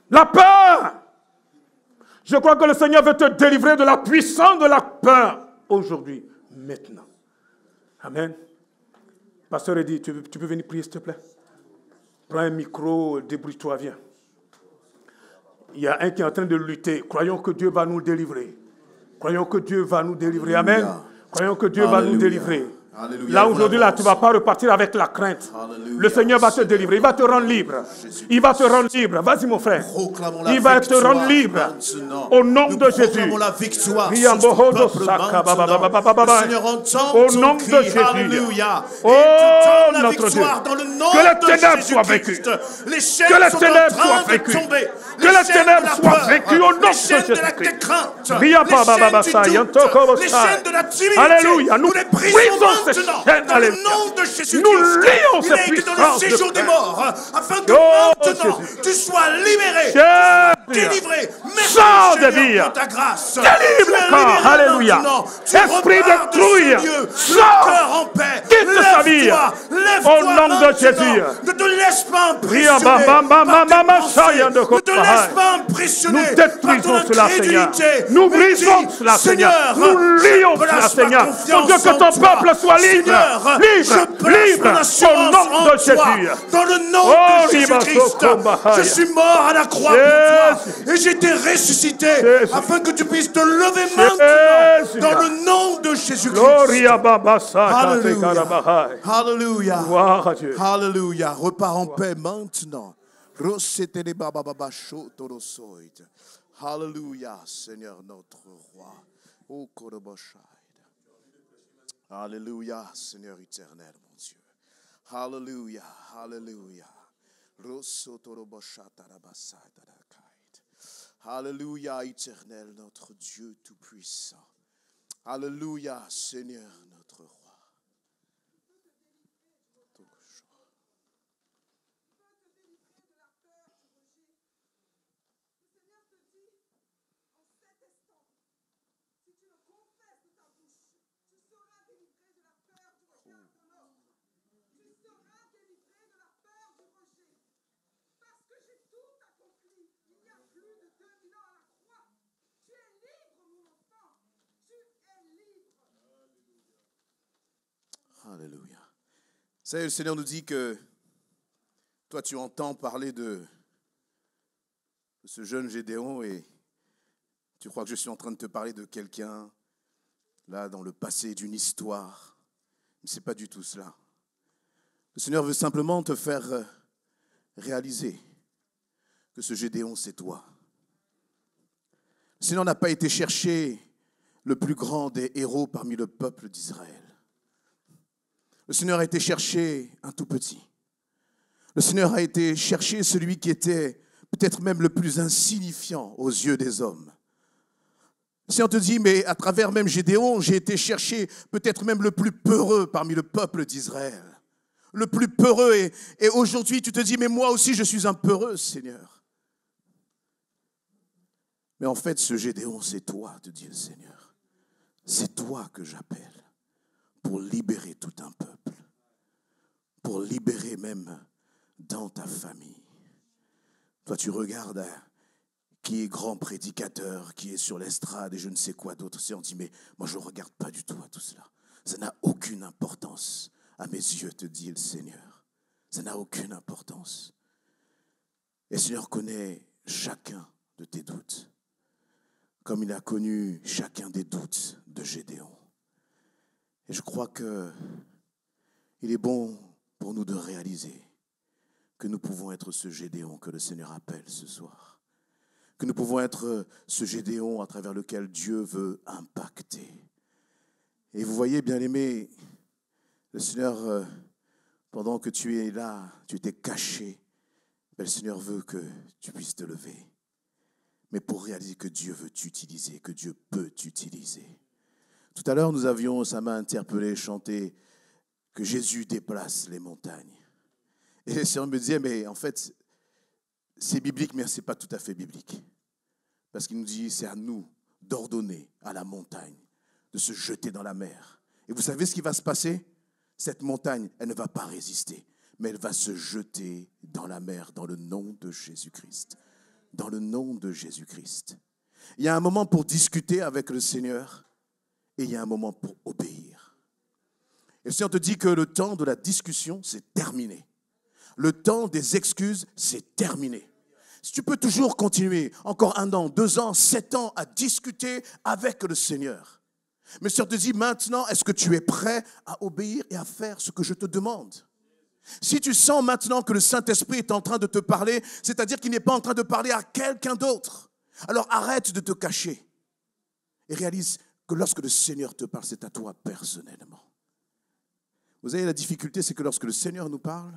La peur. Je crois que le Seigneur veut te délivrer de la puissance de la peur aujourd'hui, maintenant. Amen. Pasteur Eddy, tu peux venir prier s'il te plaît? Prends un micro, débrouille-toi, viens. Il y a un qui est en train de lutter. Croyons que Dieu va nous délivrer. Croyons que Dieu va nous délivrer. Amen. Croyons que Dieu va nous délivrer. Alléluia. Là, aujourd'hui, là, tu ne vas pas repartir avec la crainte. Alléluia. Le Seigneur va te délivrer. Il va te rendre libre. Il va te rendre libre. Vas-y, mon frère. Il va te rendre libre. Au nom de Jésus. La victoire Au nom de Jésus. Alléluia. Oh, notre Dieu. Que les ténèbres soient vaincues. Que les ténèbres soient vaincues. Que les ténèbres soient vaincues au nom de Jésus-Christ. Alléluia. Nous brisons ces chaînes. Nous lions ces puissances de mort, afin que maintenant tu sois libéré, délivré, sors de vie, ta grâce, délivre le corps, alléluia, esprit de trouille, sors, quitte sa vie, au nom de Jésus. Ne te laisse pas impressionner, ne te laisse pas impressionner. Nous détruisons cela, Seigneur. Nous brisons cela, Seigneur. Nous lions cela, Seigneur. Pour Dieu, que ton peuple soit libre, libre, libre, au nom de Jésus. Dans le nom de Jésus-Christ, je suis mort à la croix pour toi et j'ai été ressuscité afin que tu puisses te lever maintenant dans le nom de Jésus-Christ. Alléluia. Alléluia. Repars en paix maintenant. Alléluia, Seigneur notre roi. Alléluia, Seigneur éternel, mon Dieu. Alléluia, alléluia. Alléluia, éternel, notre Dieu tout-puissant. Alléluia, Seigneur, notre roi. Alléluia. Ça y est, le Seigneur nous dit que toi, tu entends parler de ce jeune Gédéon et tu crois que je suis en train de te parler de quelqu'un là dans le passé d'une histoire. Mais ce n'est pas du tout cela. Le Seigneur veut simplement te faire réaliser que ce Gédéon, c'est toi. Le Seigneur n'a pas été chercher le plus grand des héros parmi le peuple d'Israël. Le Seigneur a été chercher un tout petit. Le Seigneur a été chercher celui qui était peut-être même le plus insignifiant aux yeux des hommes. Le Seigneur te dit, mais à travers même Gédéon, j'ai été chercher peut-être même le plus peureux parmi le peuple d'Israël. Le plus peureux. Et aujourd'hui, tu te dis, mais moi aussi, je suis un peureux, Seigneur. Mais en fait, ce Gédéon, c'est toi, te dit le Seigneur. C'est toi que j'appelle pour libérer tout un peuple. pour libérer même dans ta famille. Toi, tu regardes qui est grand prédicateur, qui est sur l'estrade et je ne sais quoi d'autre. On dit, mais moi, je ne regarde pas du tout à tout cela. Ça n'a aucune importance à mes yeux, te dit le Seigneur. Ça n'a aucune importance. Et le Seigneur connaît chacun de tes doutes, comme il a connu chacun des doutes de Gédéon. Et je crois que il est bon pour nous de réaliser que nous pouvons être ce Gédéon que le Seigneur appelle ce soir. Que nous pouvons être ce Gédéon à travers lequel Dieu veut impacter. Et vous voyez, bien-aimés, le Seigneur, pendant que tu es là, tu étais caché, le Seigneur veut que tu puisses te lever. Mais pour réaliser que Dieu veut t'utiliser, que Dieu peut t'utiliser. Tout à l'heure, ça m'a interpellé, chanté que Jésus déplace les montagnes. Et le Seigneur me disait, mais en fait, c'est biblique, mais ce n'est pas tout à fait biblique. Parce qu'il nous dit, c'est à nous d'ordonner à la montagne de se jeter dans la mer. Et vous savez ce qui va se passer? Cette montagne, elle ne va pas résister, mais elle va se jeter dans la mer, dans le nom de Jésus-Christ. Dans le nom de Jésus-Christ. Il y a un moment pour discuter avec le Seigneur et il y a un moment pour obéir. Et le Seigneur te dit que le temps de la discussion, c'est terminé. Le temps des excuses, c'est terminé. Si tu peux toujours continuer, encore 1 an, 2 ans, 7 ans, à discuter avec le Seigneur. Mais le Seigneur te dit maintenant, est-ce que tu es prêt à obéir et à faire ce que je te demande? Si tu sens maintenant que le Saint-Esprit est en train de te parler, c'est-à-dire qu'il n'est pas en train de parler à quelqu'un d'autre, alors arrête de te cacher et réalise que lorsque le Seigneur te parle, c'est à toi personnellement. Vous savez, la difficulté, c'est que lorsque le Seigneur nous parle,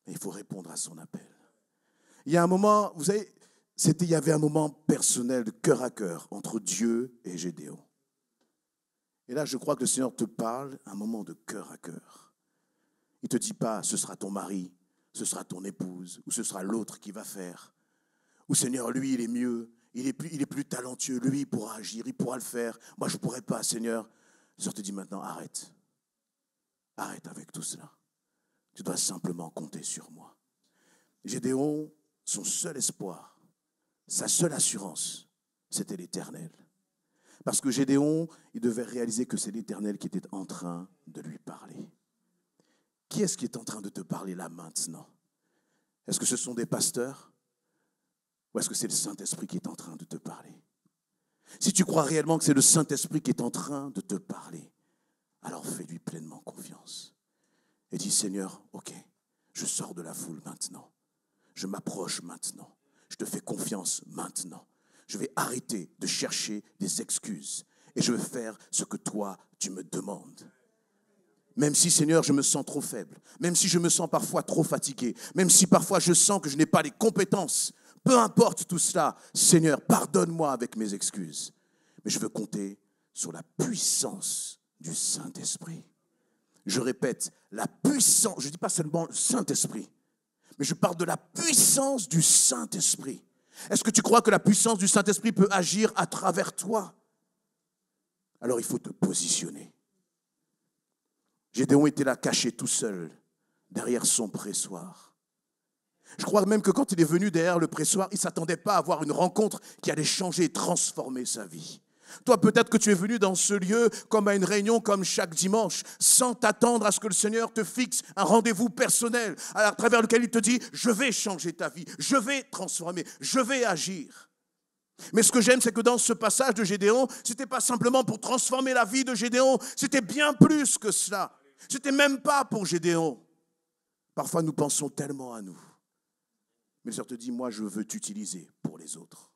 il faut répondre à son appel. Il y a un moment, vous savez, il y avait un moment personnel de cœur à cœur entre Dieu et Gédéon. Et là, je crois que le Seigneur te parle un moment de cœur à cœur. Il ne te dit pas, ce sera ton mari, ce sera ton épouse, ou ce sera l'autre qui va faire. Ou Seigneur, lui, il est mieux, il est plus talentueux, lui, il pourra agir, il pourra le faire. Moi, je ne pourrais pas, Seigneur. Le Seigneur te dit maintenant, arrête. Arrête avec tout cela. Tu dois simplement compter sur moi. Gédéon, son seul espoir, sa seule assurance, c'était l'Éternel. Parce que Gédéon, il devait réaliser que c'est l'Éternel qui était en train de lui parler. Qui est-ce qui est en train de te parler là maintenant? Est-ce que ce sont des pasteurs? Ou est-ce que c'est le Saint-Esprit qui est en train de te parler? Si tu crois réellement que c'est le Saint-Esprit qui est en train de te parler, alors fais-lui pleinement confiance. Et dis, Seigneur, ok, je sors de la foule maintenant. Je m'approche maintenant. Je te fais confiance maintenant. Je vais arrêter de chercher des excuses et je vais faire ce que toi, tu me demandes. Même si, Seigneur, je me sens trop faible, même si je me sens parfois trop fatigué, même si parfois je sens que je n'ai pas les compétences, peu importe tout cela, Seigneur, pardonne-moi avec mes excuses. Mais je veux compter sur la puissance du Saint-Esprit. Je répète, la puissance, je ne dis pas seulement le Saint-Esprit, mais je parle de la puissance du Saint-Esprit. Est-ce que tu crois que la puissance du Saint-Esprit peut agir à travers toi? Alors il faut te positionner. Gédéon était là caché tout seul, derrière son pressoir. Je crois même que quand il est venu derrière le pressoir, il ne s'attendait pas à avoir une rencontre qui allait changer et transformer sa vie. Toi, peut-être que tu es venu dans ce lieu comme à une réunion, comme chaque dimanche, sans t'attendre à ce que le Seigneur te fixe un rendez-vous personnel à travers lequel il te dit « Je vais changer ta vie, je vais transformer, je vais agir ». Mais ce que j'aime, c'est que dans ce passage de Gédéon, ce n'était pas simplement pour transformer la vie de Gédéon, c'était bien plus que cela. Ce n'était même pas pour Gédéon. Parfois, nous pensons tellement à nous. Mais le Seigneur te dit « Moi, je veux t'utiliser pour les autres ».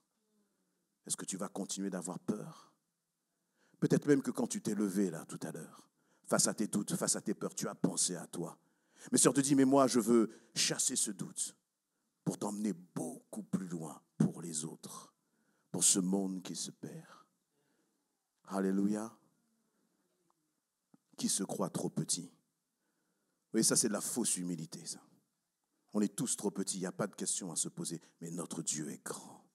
Est-ce que tu vas continuer d'avoir peur? Peut-être même que quand tu t'es levé là tout à l'heure, face à tes doutes, face à tes peurs, tu as pensé à toi. Mais le Seigneur te dit, mais moi je veux chasser ce doute pour t'emmener beaucoup plus loin pour les autres, pour ce monde qui se perd. Alléluia. Qui se croit trop petit? Vous voyez, ça c'est de la fausse humilité, ça. On est tous trop petits, il n'y a pas de question à se poser, mais notre Dieu est grand.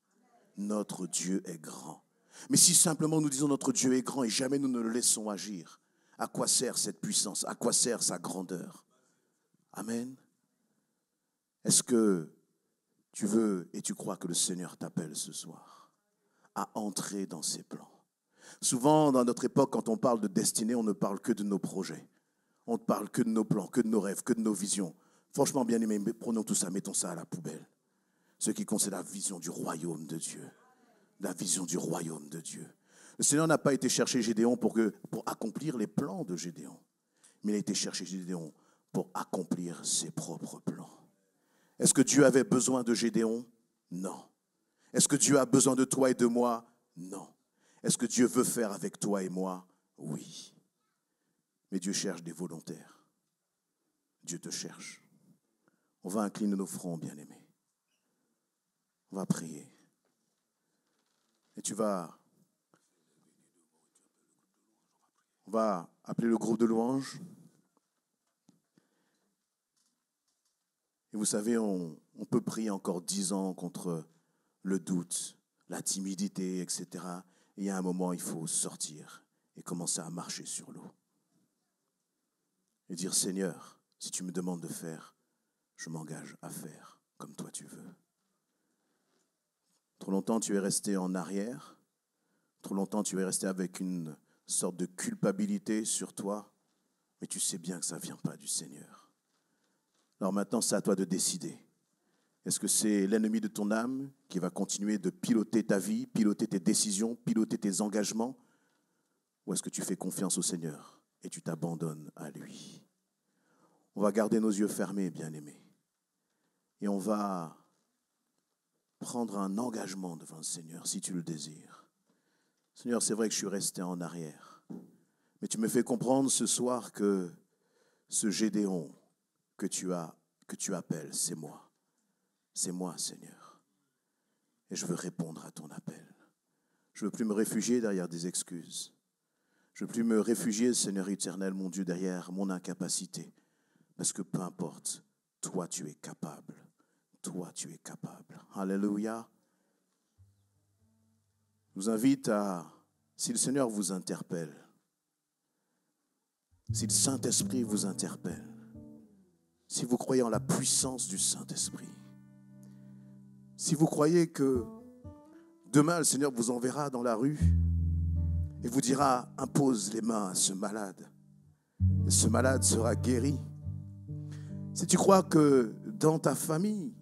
Notre Dieu est grand. Mais si simplement nous disons notre Dieu est grand et jamais nous ne le laissons agir, à quoi sert cette puissance? À quoi sert sa grandeur? Amen. Est-ce que tu veux et tu crois que le Seigneur t'appelle ce soir à entrer dans ses plans? Souvent, dans notre époque, quand on parle de destinée, on ne parle que de nos projets. On ne parle que de nos plans, que de nos rêves, que de nos visions. Franchement, bien aimés, prenons tout ça, mettons ça à la poubelle. Ce qui compte, c'est la vision du royaume de Dieu. La vision du royaume de Dieu. Le Seigneur n'a pas été chercher Gédéon pour accomplir les plans de Gédéon, mais il a été chercher Gédéon pour accomplir ses propres plans. Est-ce que Dieu avait besoin de Gédéon? Non. Est-ce que Dieu a besoin de toi et de moi? Non. Est-ce que Dieu veut faire avec toi et moi? Oui. Mais Dieu cherche des volontaires. Dieu te cherche. On va incliner nos fronts, bien-aimés. On va prier. Et on va appeler le groupe de louanges. Et vous savez, on peut prier encore 10 ans contre le doute, la timidité, etc. Et il y a un moment, il faut sortir et commencer à marcher sur l'eau. Et dire, Seigneur, si tu me demandes de faire, je m'engage à faire comme toi tu veux. Trop longtemps, tu es resté en arrière. Trop longtemps, tu es resté avec une sorte de culpabilité sur toi. Mais tu sais bien que ça ne vient pas du Seigneur. Alors maintenant, c'est à toi de décider. Est-ce que c'est l'ennemi de ton âme qui va continuer de piloter ta vie, piloter tes décisions, piloter tes engagements? Ou est-ce que tu fais confiance au Seigneur et tu t'abandonnes à lui? On va garder nos yeux fermés, bien-aimés. Et on va prendre un engagement devant le Seigneur, si tu le désires. Seigneur, c'est vrai que je suis resté en arrière. Mais tu me fais comprendre ce soir que ce Gédéon que tu appelles, c'est moi. C'est moi, Seigneur. Et je veux répondre à ton appel. Je ne veux plus me réfugier derrière des excuses. Je ne veux plus me réfugier, Seigneur éternel, mon Dieu, derrière mon incapacité. Parce que peu importe, toi tu es capable. Toi tu es capable. Alléluia. Je vous invite à, si le Seigneur vous interpelle, si le Saint-Esprit vous interpelle, si vous croyez en la puissance du Saint-Esprit, si vous croyez que demain le Seigneur vous enverra dans la rue et vous dira, impose les mains à ce malade, et ce malade sera guéri. Si tu crois que dans ta famille,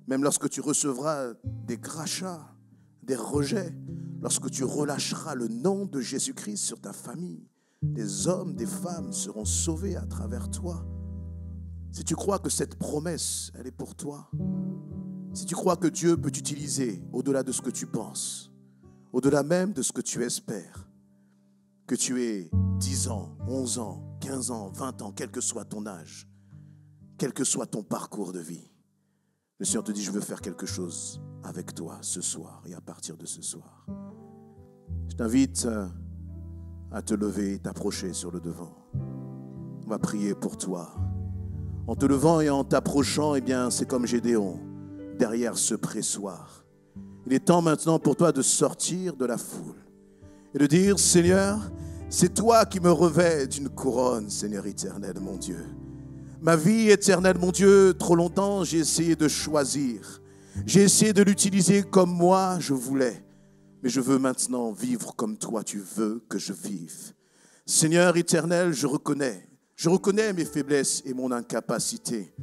même lorsque tu recevras des crachats, des rejets, lorsque tu relâcheras le nom de Jésus-Christ sur ta famille, des hommes, des femmes seront sauvés à travers toi. Si tu crois que cette promesse, elle est pour toi, si tu crois que Dieu peut t'utiliser au-delà de ce que tu penses, au-delà même de ce que tu espères, que tu aies 10 ans, 11 ans, 15 ans, 20 ans, quel que soit ton âge, quel que soit ton parcours de vie, le Seigneur te dit, je veux faire quelque chose avec toi ce soir et à partir de ce soir. Je t'invite à te lever et t'approcher sur le devant. On va prier pour toi. En te levant et en t'approchant, eh bien, c'est comme Gédéon, derrière ce pressoir. Il est temps maintenant pour toi de sortir de la foule et de dire, Seigneur, c'est toi qui me revêts d'une couronne, Seigneur éternel, mon Dieu. Ma vie éternelle, mon Dieu, trop longtemps, j'ai essayé de choisir. J'ai essayé de l'utiliser comme moi je voulais. Mais je veux maintenant vivre comme toi tu veux que je vive. Seigneur éternel, je reconnais mes faiblesses et mon incapacité.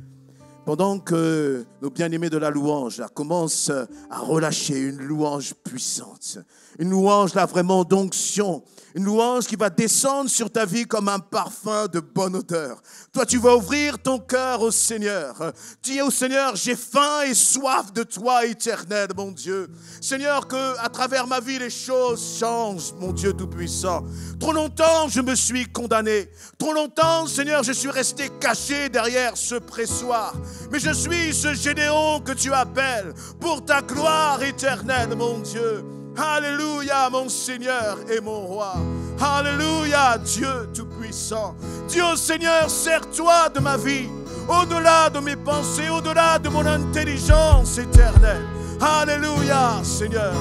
Pendant que nos bien-aimés de la louange là, commencent à relâcher une louange puissante, une louange là vraiment d'onction, une louange qui va descendre sur ta vie comme un parfum de bonne odeur. Toi, tu vas ouvrir ton cœur au Seigneur. Dis au Seigneur, j'ai faim et soif de toi, éternel, mon Dieu. Seigneur, que à travers ma vie, les choses changent, mon Dieu tout-puissant. Trop longtemps, je me suis condamné. Trop longtemps, Seigneur, je suis resté caché derrière ce pressoir. Mais je suis ce Gédéon que tu appelles pour ta gloire éternelle, mon Dieu. Alléluia, mon Seigneur et mon Roi. Alléluia, Dieu Tout-Puissant. Dieu Seigneur, sers-toi de ma vie, au-delà de mes pensées, au-delà de mon intelligence éternelle. Alléluia, Seigneur.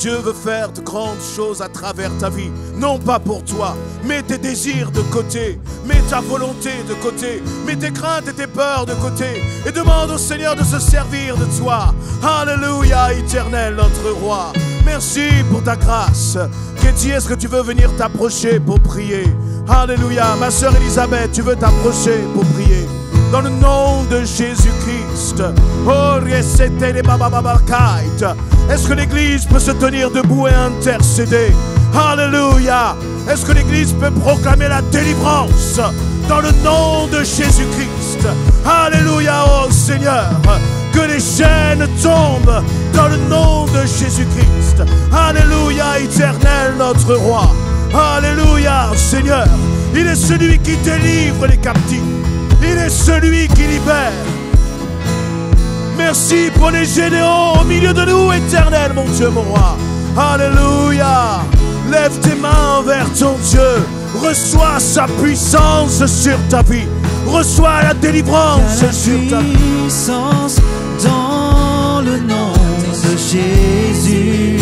Dieu veut faire de grandes choses à travers ta vie. Non pas pour toi. Mets tes désirs de côté. Mets ta volonté de côté. Mets tes craintes et tes peurs de côté. Et demande au Seigneur de se servir de toi. Alléluia, éternel, notre roi. Merci pour ta grâce. Katie, est-ce que tu veux venir t'approcher pour prier? Alléluia. Ma sœur Elisabeth, tu veux t'approcher pour prier? Dans le nom de Jésus-Christ. Est-ce que l'Église peut se tenir debout et intercéder? Alléluia. Est-ce que l'Église peut proclamer la délivrance dans le nom de Jésus-Christ? Alléluia, oh Seigneur. Que les chaînes tombent dans le nom de Jésus-Christ. Alléluia, éternel, notre roi. Alléluia, Seigneur. Il est celui qui délivre les captifs. Il est celui qui libère. Merci pour les généraux au milieu de nous, éternel, mon Dieu, mon roi. Alléluia. Lève tes mains vers ton Dieu. Reçois sa puissance sur ta vie. Reçois la délivrance sur ta vie. Puissance dans le nom de Jésus.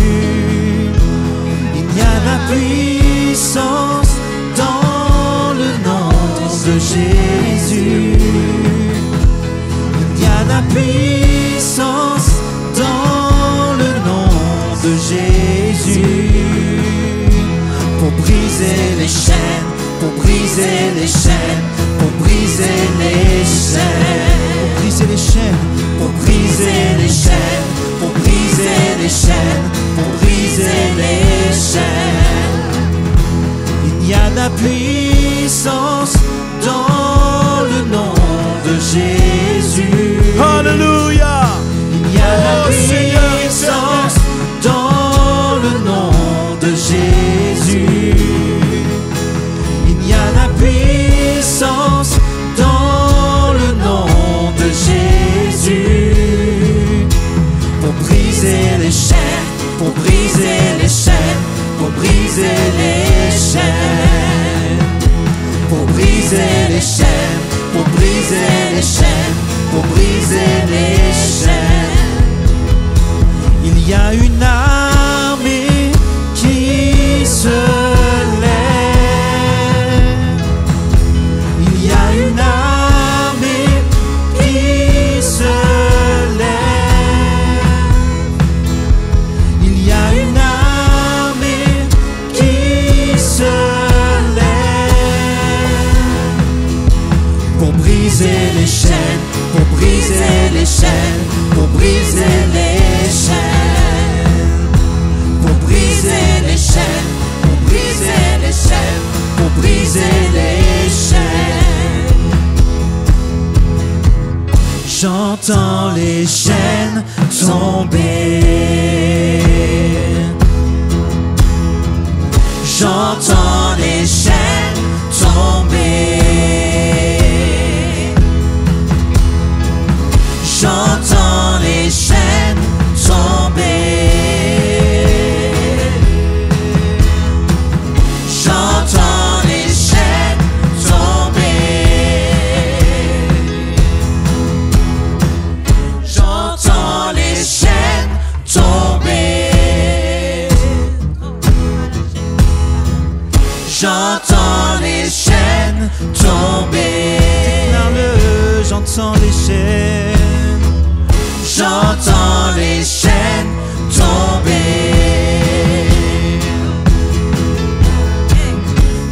Il y a la puissance dans le nom de Jésus. Il y a la puissance dans le nom de Jésus. Pour briser les chaînes, pour briser les chaînes, pour briser les chaînes, pour briser les chaînes, pour briser les chaînes, pour briser les chaînes, pour briser les chaînes. Il y a la puissance dans le nom de Jésus. Alléluia. Il y a la puissance dans le nom de Jésus. Il y a la puissance dans le nom de Jésus. Pour briser les chaînes, pour briser les chaînes, pour briser les chaînes. Pour briser les chaînes, pour briser les chaînes, pour briser les chaînes. Il y a une armée qui se lève. Il y a une armée qui se lève. Il y a une armée qui se lève. Pour briser les chaînes, pour briser les chaînes, pour briser les chaînes, pour briser les chaînes, pour briser les chaînes, pour briser les chaînes. J'entends les chaînes tomber. J'entends les chaînes tomber. J'entends les chaînes tomber. J'entends les chaînes tomber. J'entends les chaînes tomber. J'entends les chaînes tomber. Déclare-le, j'entends les chaînes. J'entends les chaînes tomber.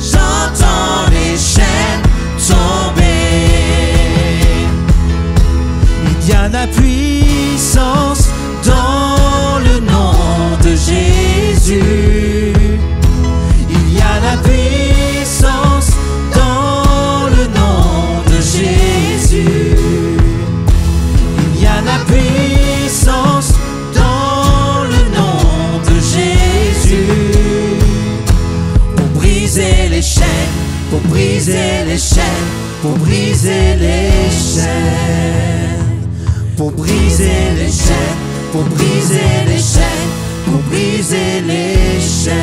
J'entends les chaînes tomber. Il y a la puissance dans le nom de Jésus. Il y a la puissance dans le nom de Jésus. Il y a la puissance dans le nom de Jésus. Pour briser les chaînes, pour briser les chaînes, pour briser les chaînes. Pour briser les chaînes, pour briser les chaînes, pour briser les chaînes.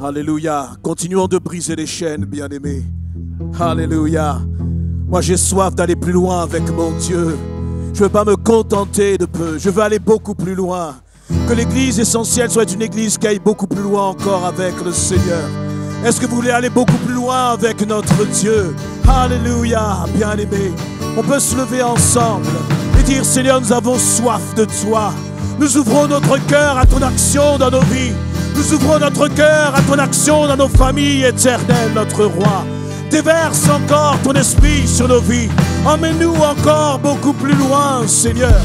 Alléluia. Continuons de briser les chaînes, bien-aimés. Alléluia. Moi, j'ai soif d'aller plus loin avec mon Dieu. Je ne veux pas me contenter de peu. Je veux aller beaucoup plus loin. Que l'église essentielle soit une église qui aille beaucoup plus loin encore avec le Seigneur. Est-ce que vous voulez aller beaucoup plus loin avec notre Dieu? Alléluia, bien-aimés. On peut se lever ensemble et dire, Seigneur, nous avons soif de toi. Nous ouvrons notre cœur à ton action dans nos vies. Nous ouvrons notre cœur à ton action dans nos familles éternelles, notre roi. Déverse encore ton esprit sur nos vies. Emmène-nous encore beaucoup plus loin, Seigneur.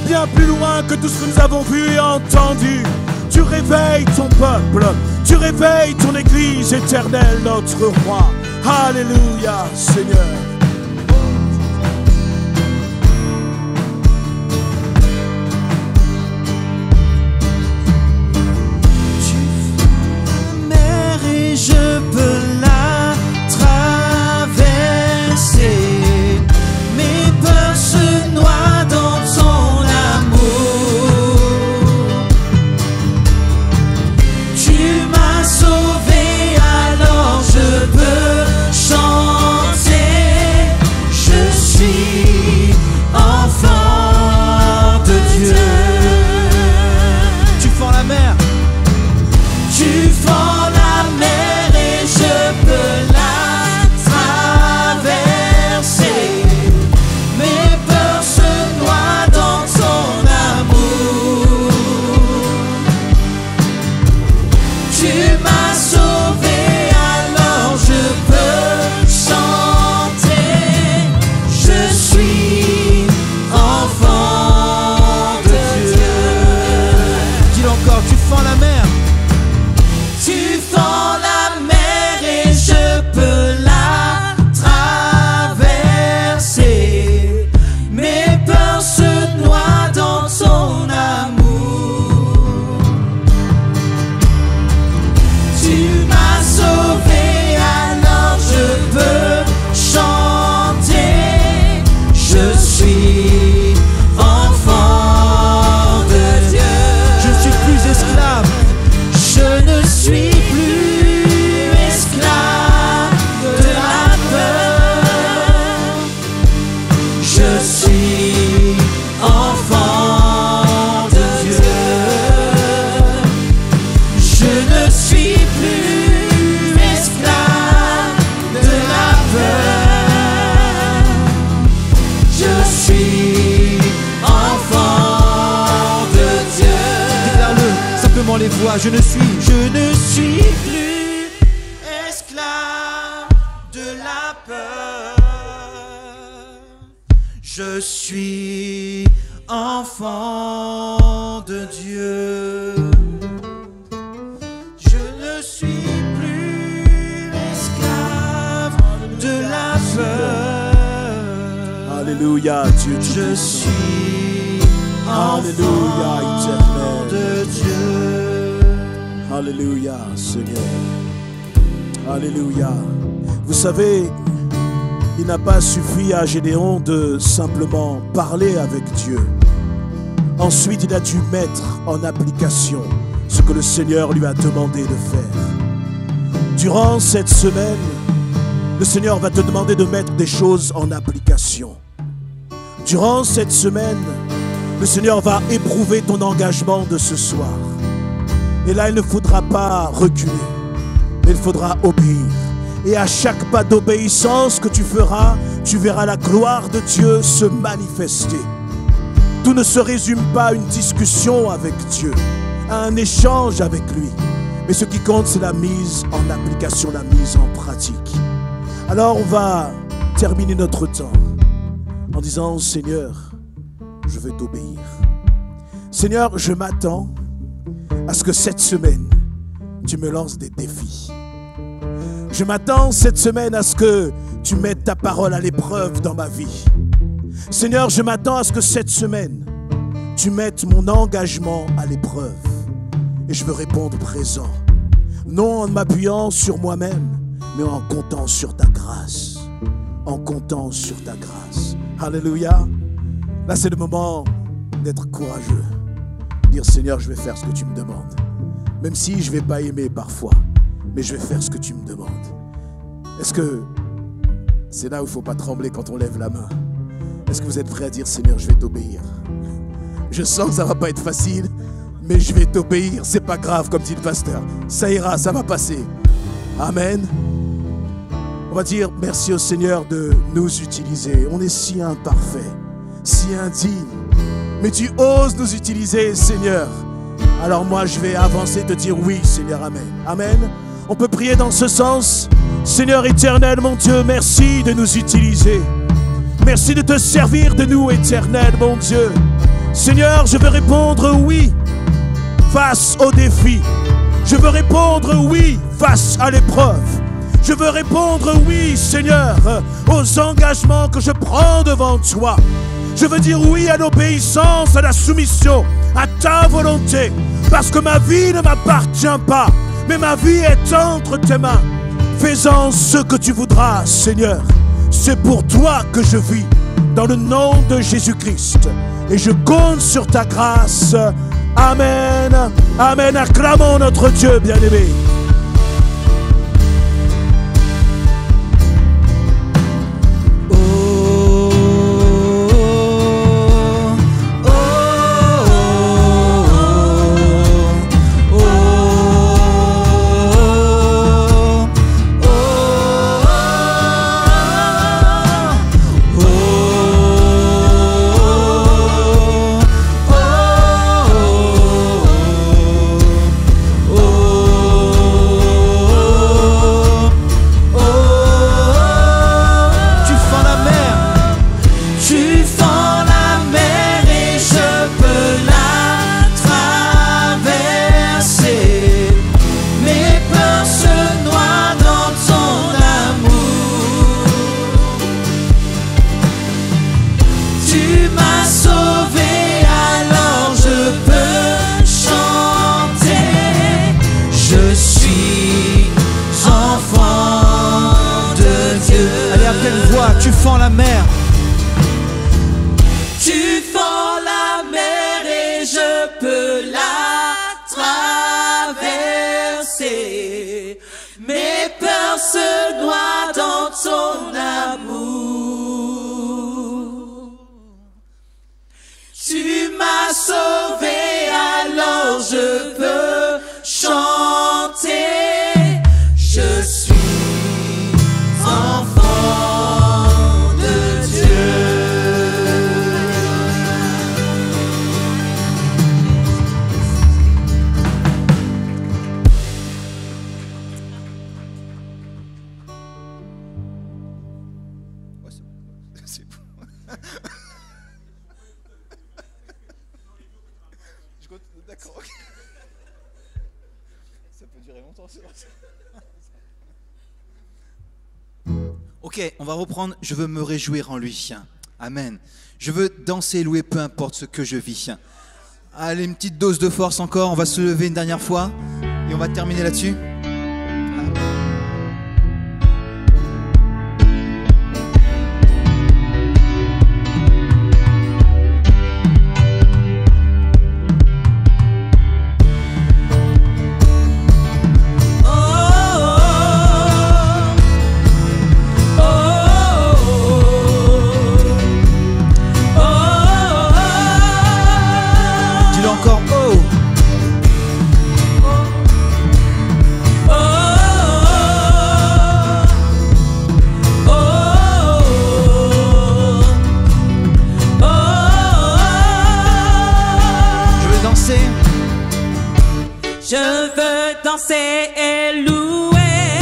Bien plus loin que tout ce que nous avons vu et entendu. Tu réveilles ton peuple. Tu réveilles ton Église éternelle, notre roi. Alléluia, Seigneur. Je peux la traverser. Mes peurs se noient dans ton amour. Tu m'as sauvé, alors je peux chanter. Je suis enfant de Dieu. Tu fends la mer. Tu fends la mer et je peux la traverser. Mes peurs se noient dans ton amour. Tu m'as sauvé, alors je peux chanter. Je suis enfant de Dieu. Dis-le encore, tu fends la mer. Tu fends la mer et je peux la traverser. Mes peurs se noient dans ton amour. Tu m'as sauvé, alors je peux chanter. Je suis enfant de Dieu. Je ne suis plus esclave. Je ne suis plus esclave de la peur. Je suis enfant de Dieu. Je ne suis plus esclave de la peur. Je suis enfant de Dieu. Déclare-le simplement les voix. Je ne suis plus esclave de la peur. Je suis enfant de Dieu. Je ne suis plus esclave de la peur. Alléluia, Dieu. Je suis Alléluia, enfant éternel. de Dieu. Alléluia, Seigneur. Alléluia. Vous savez, il n'a pas suffi à Gédéon de simplement parler avec Dieu. Ensuite, il a dû mettre en application ce que le Seigneur lui a demandé de faire. Durant cette semaine, le Seigneur va te demander de mettre des choses en application. Durant cette semaine, le Seigneur va éprouver ton engagement de ce soir. Et là, il ne faudra pas reculer, mais il faudra obéir. Et à chaque pas d'obéissance que tu feras, tu verras la gloire de Dieu se manifester. Tout ne se résume pas à une discussion avec Dieu, à un échange avec lui. Mais ce qui compte, c'est la mise en application, la mise en pratique. Alors, on va terminer notre temps en disant, Seigneur, je vais t'obéir. Seigneur, je m'attends à ce que cette semaine, tu me lances des défis. Je m'attends cette semaine à ce que tu mettes ta parole à l'épreuve dans ma vie. Seigneur, je m'attends à ce que cette semaine, tu mettes mon engagement à l'épreuve. Et je veux répondre présent. Non en m'appuyant sur moi-même, mais en comptant sur ta grâce. En comptant sur ta grâce. Alléluia. Là, c'est le moment d'être courageux. Dire, Seigneur, je vais faire ce que tu me demandes. Même si je ne vais pas aimer parfois, mais je vais faire ce que tu me demandes. Est-ce que C'est là où il ne faut pas trembler quand on lève la main. Est-ce que vous êtes prêts à dire, Seigneur, je vais t'obéir? Je sens que ça ne va pas être facile, mais je vais t'obéir. C'est pas grave, comme dit le pasteur. Ça ira, ça va passer. Amen. On va dire merci au Seigneur de nous utiliser. On est si imparfait, si indigne. Mais tu oses nous utiliser, Seigneur. Alors moi, je vais avancer et te dire oui, Seigneur. Amen. Amen. On peut prier dans ce sens. Seigneur éternel, mon Dieu, merci de nous utiliser. Merci de te servir de nous, éternel, mon Dieu. Seigneur, je veux répondre oui face au défi. Je veux répondre oui face à l'épreuve. Je veux répondre oui, Seigneur, aux engagements que je prends devant toi. Je veux dire oui à l'obéissance, à la soumission, à ta volonté. Parce que ma vie ne m'appartient pas, mais ma vie est entre tes mains. Fais-en ce que tu voudras, Seigneur. C'est pour toi que je vis, dans le nom de Jésus-Christ. Et je compte sur ta grâce. Amen. Amen. Acclamons notre Dieu bien-aimé. Tu fends la mer. Tu fends la mer et je peux la traverser. Mes peurs se noient dans ton amour. Tu m'as sauvé, alors je peux chanter. Je suis enfant. D'accord. Ça peut durer longtemps, c'est vrai. Ok, on va reprendre. Je veux me réjouir en lui. Amen. Je veux danser et louer peu importe ce que je vis. Allez, une petite dose de force encore. On va se lever une dernière fois et on va terminer là-dessus. Danser et louer,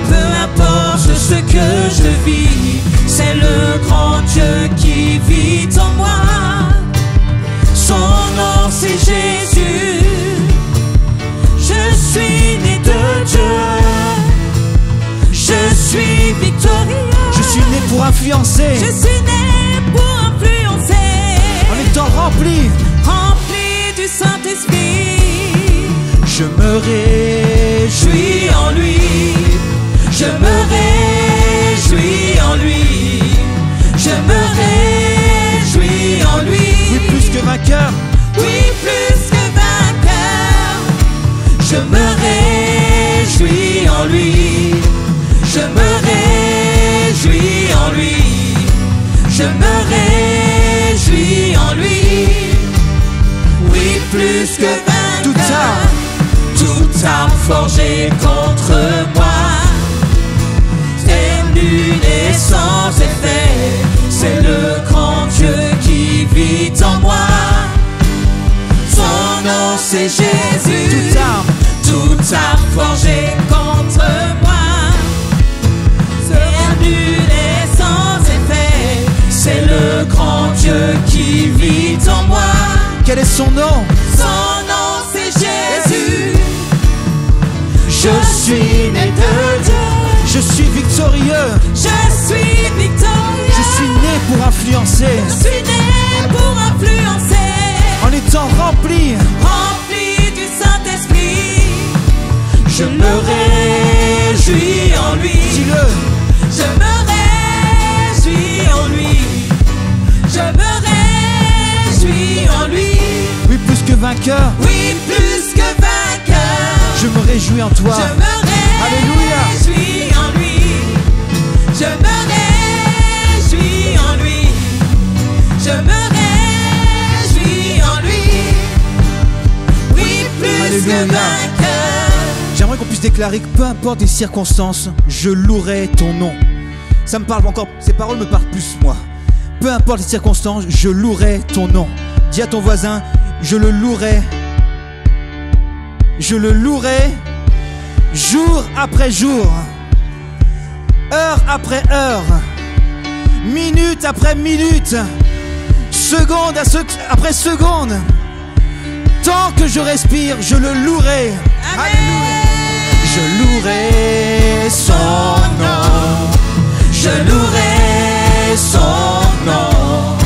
peu importe ce que je vis, c'est le grand Dieu qui vit en moi. Son nom c'est Jésus, je suis né de Dieu, je suis victorieux. Je suis né pour influencer, je suis né pour influencer, en étant rempli du Saint-Esprit. Je me réjouis en lui, je me réjouis en lui, je me réjouis en lui. Oui, plus que vainqueur, oui, plus que vainqueur. Je me réjouis en lui, je me toute arme forgée contre moi est nulle et sans effet. C'est le grand Dieu qui vit en moi. Son nom c'est Jésus. Toute arme forgée contre moi c'est nulle et sans effet. C'est le grand Dieu qui vit en moi. Quel est son nom? Son nom c'est Jésus. Je suis né de Dieu. Je suis victorieux. Je suis victorieux. Je suis né pour influencer. Je suis né pour influencer. En étant rempli du Saint-Esprit. Je me réjouis en lui. Dis-le. Je me réjouis en lui. Je me réjouis en lui. Oui, plus que vainqueur. Oui, plus que vainqueur. Je me réjouis en toi. Je me réjouis en lui. Je me réjouis en lui. Je me réjouis en lui. Oui, plus Alléluia. que vainqueur. J'aimerais qu'on puisse déclarer que peu importe les circonstances, je louerai ton nom. Ça me parle encore, ces paroles me parlent plus moi. Peu importe les circonstances, je louerai ton nom. Dis à ton voisin, je le louerai. Je le louerai jour après jour, heure après heure, minute après minute, seconde après seconde. Tant que je respire, je le louerai. Alléluia. Je louerai son nom. Je louerai son nom.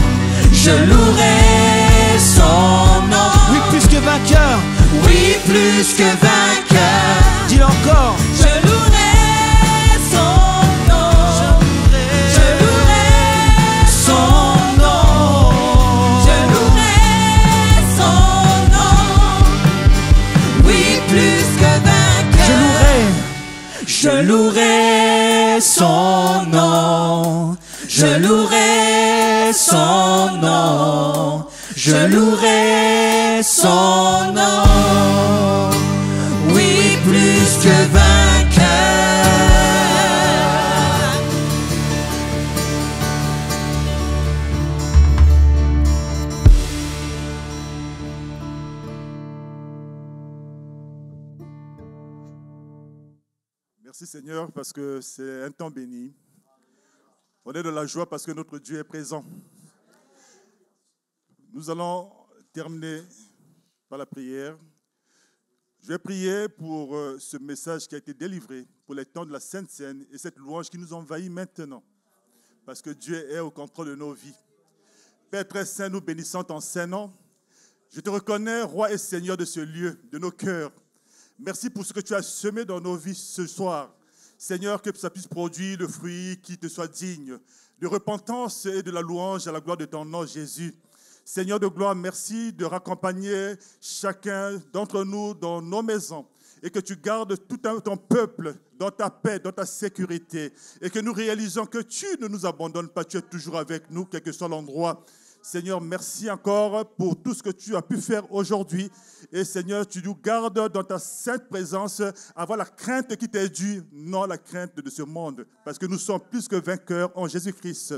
Je louerai son nom. Oui, plus que vainqueur. Oui, plus que vainqueur. Dis-le encore. Je louerai son nom. Je louerai son nom. Je louerai son nom. Oui, plus que vainqueur. Je louerai son nom. Je louerai son nom. Je louerai son nom. Oui, plus que vainqueur. Merci Seigneur parce que c'est un temps béni. On est de la joie parce que notre Dieu est présent. Nous allons terminer par la prière. Je vais prier pour ce message qui a été délivré, pour les temps de la Sainte Seine et cette louange qui nous envahit maintenant. Parce que Dieu est au contrôle de nos vies. Père très saint, nous bénissons ton saint nom. Je te reconnais, roi et seigneur de ce lieu, de nos cœurs. Merci pour ce que tu as semé dans nos vies ce soir. Seigneur, que ça puisse produire le fruit qui te soit digne, de repentance et de la louange à la gloire de ton nom, Jésus. Seigneur de gloire, merci de raccompagner chacun d'entre nous dans nos maisons et que tu gardes tout ton peuple dans ta paix, dans ta sécurité et que nous réalisons que tu ne nous abandonnes pas, tu es toujours avec nous, quel que soit l'endroit. Seigneur, merci encore pour tout ce que tu as pu faire aujourd'hui. Et Seigneur, tu nous gardes dans ta sainte présence, avoir la crainte qui t'est due, non la crainte de ce monde, parce que nous sommes plus que vainqueurs en Jésus-Christ.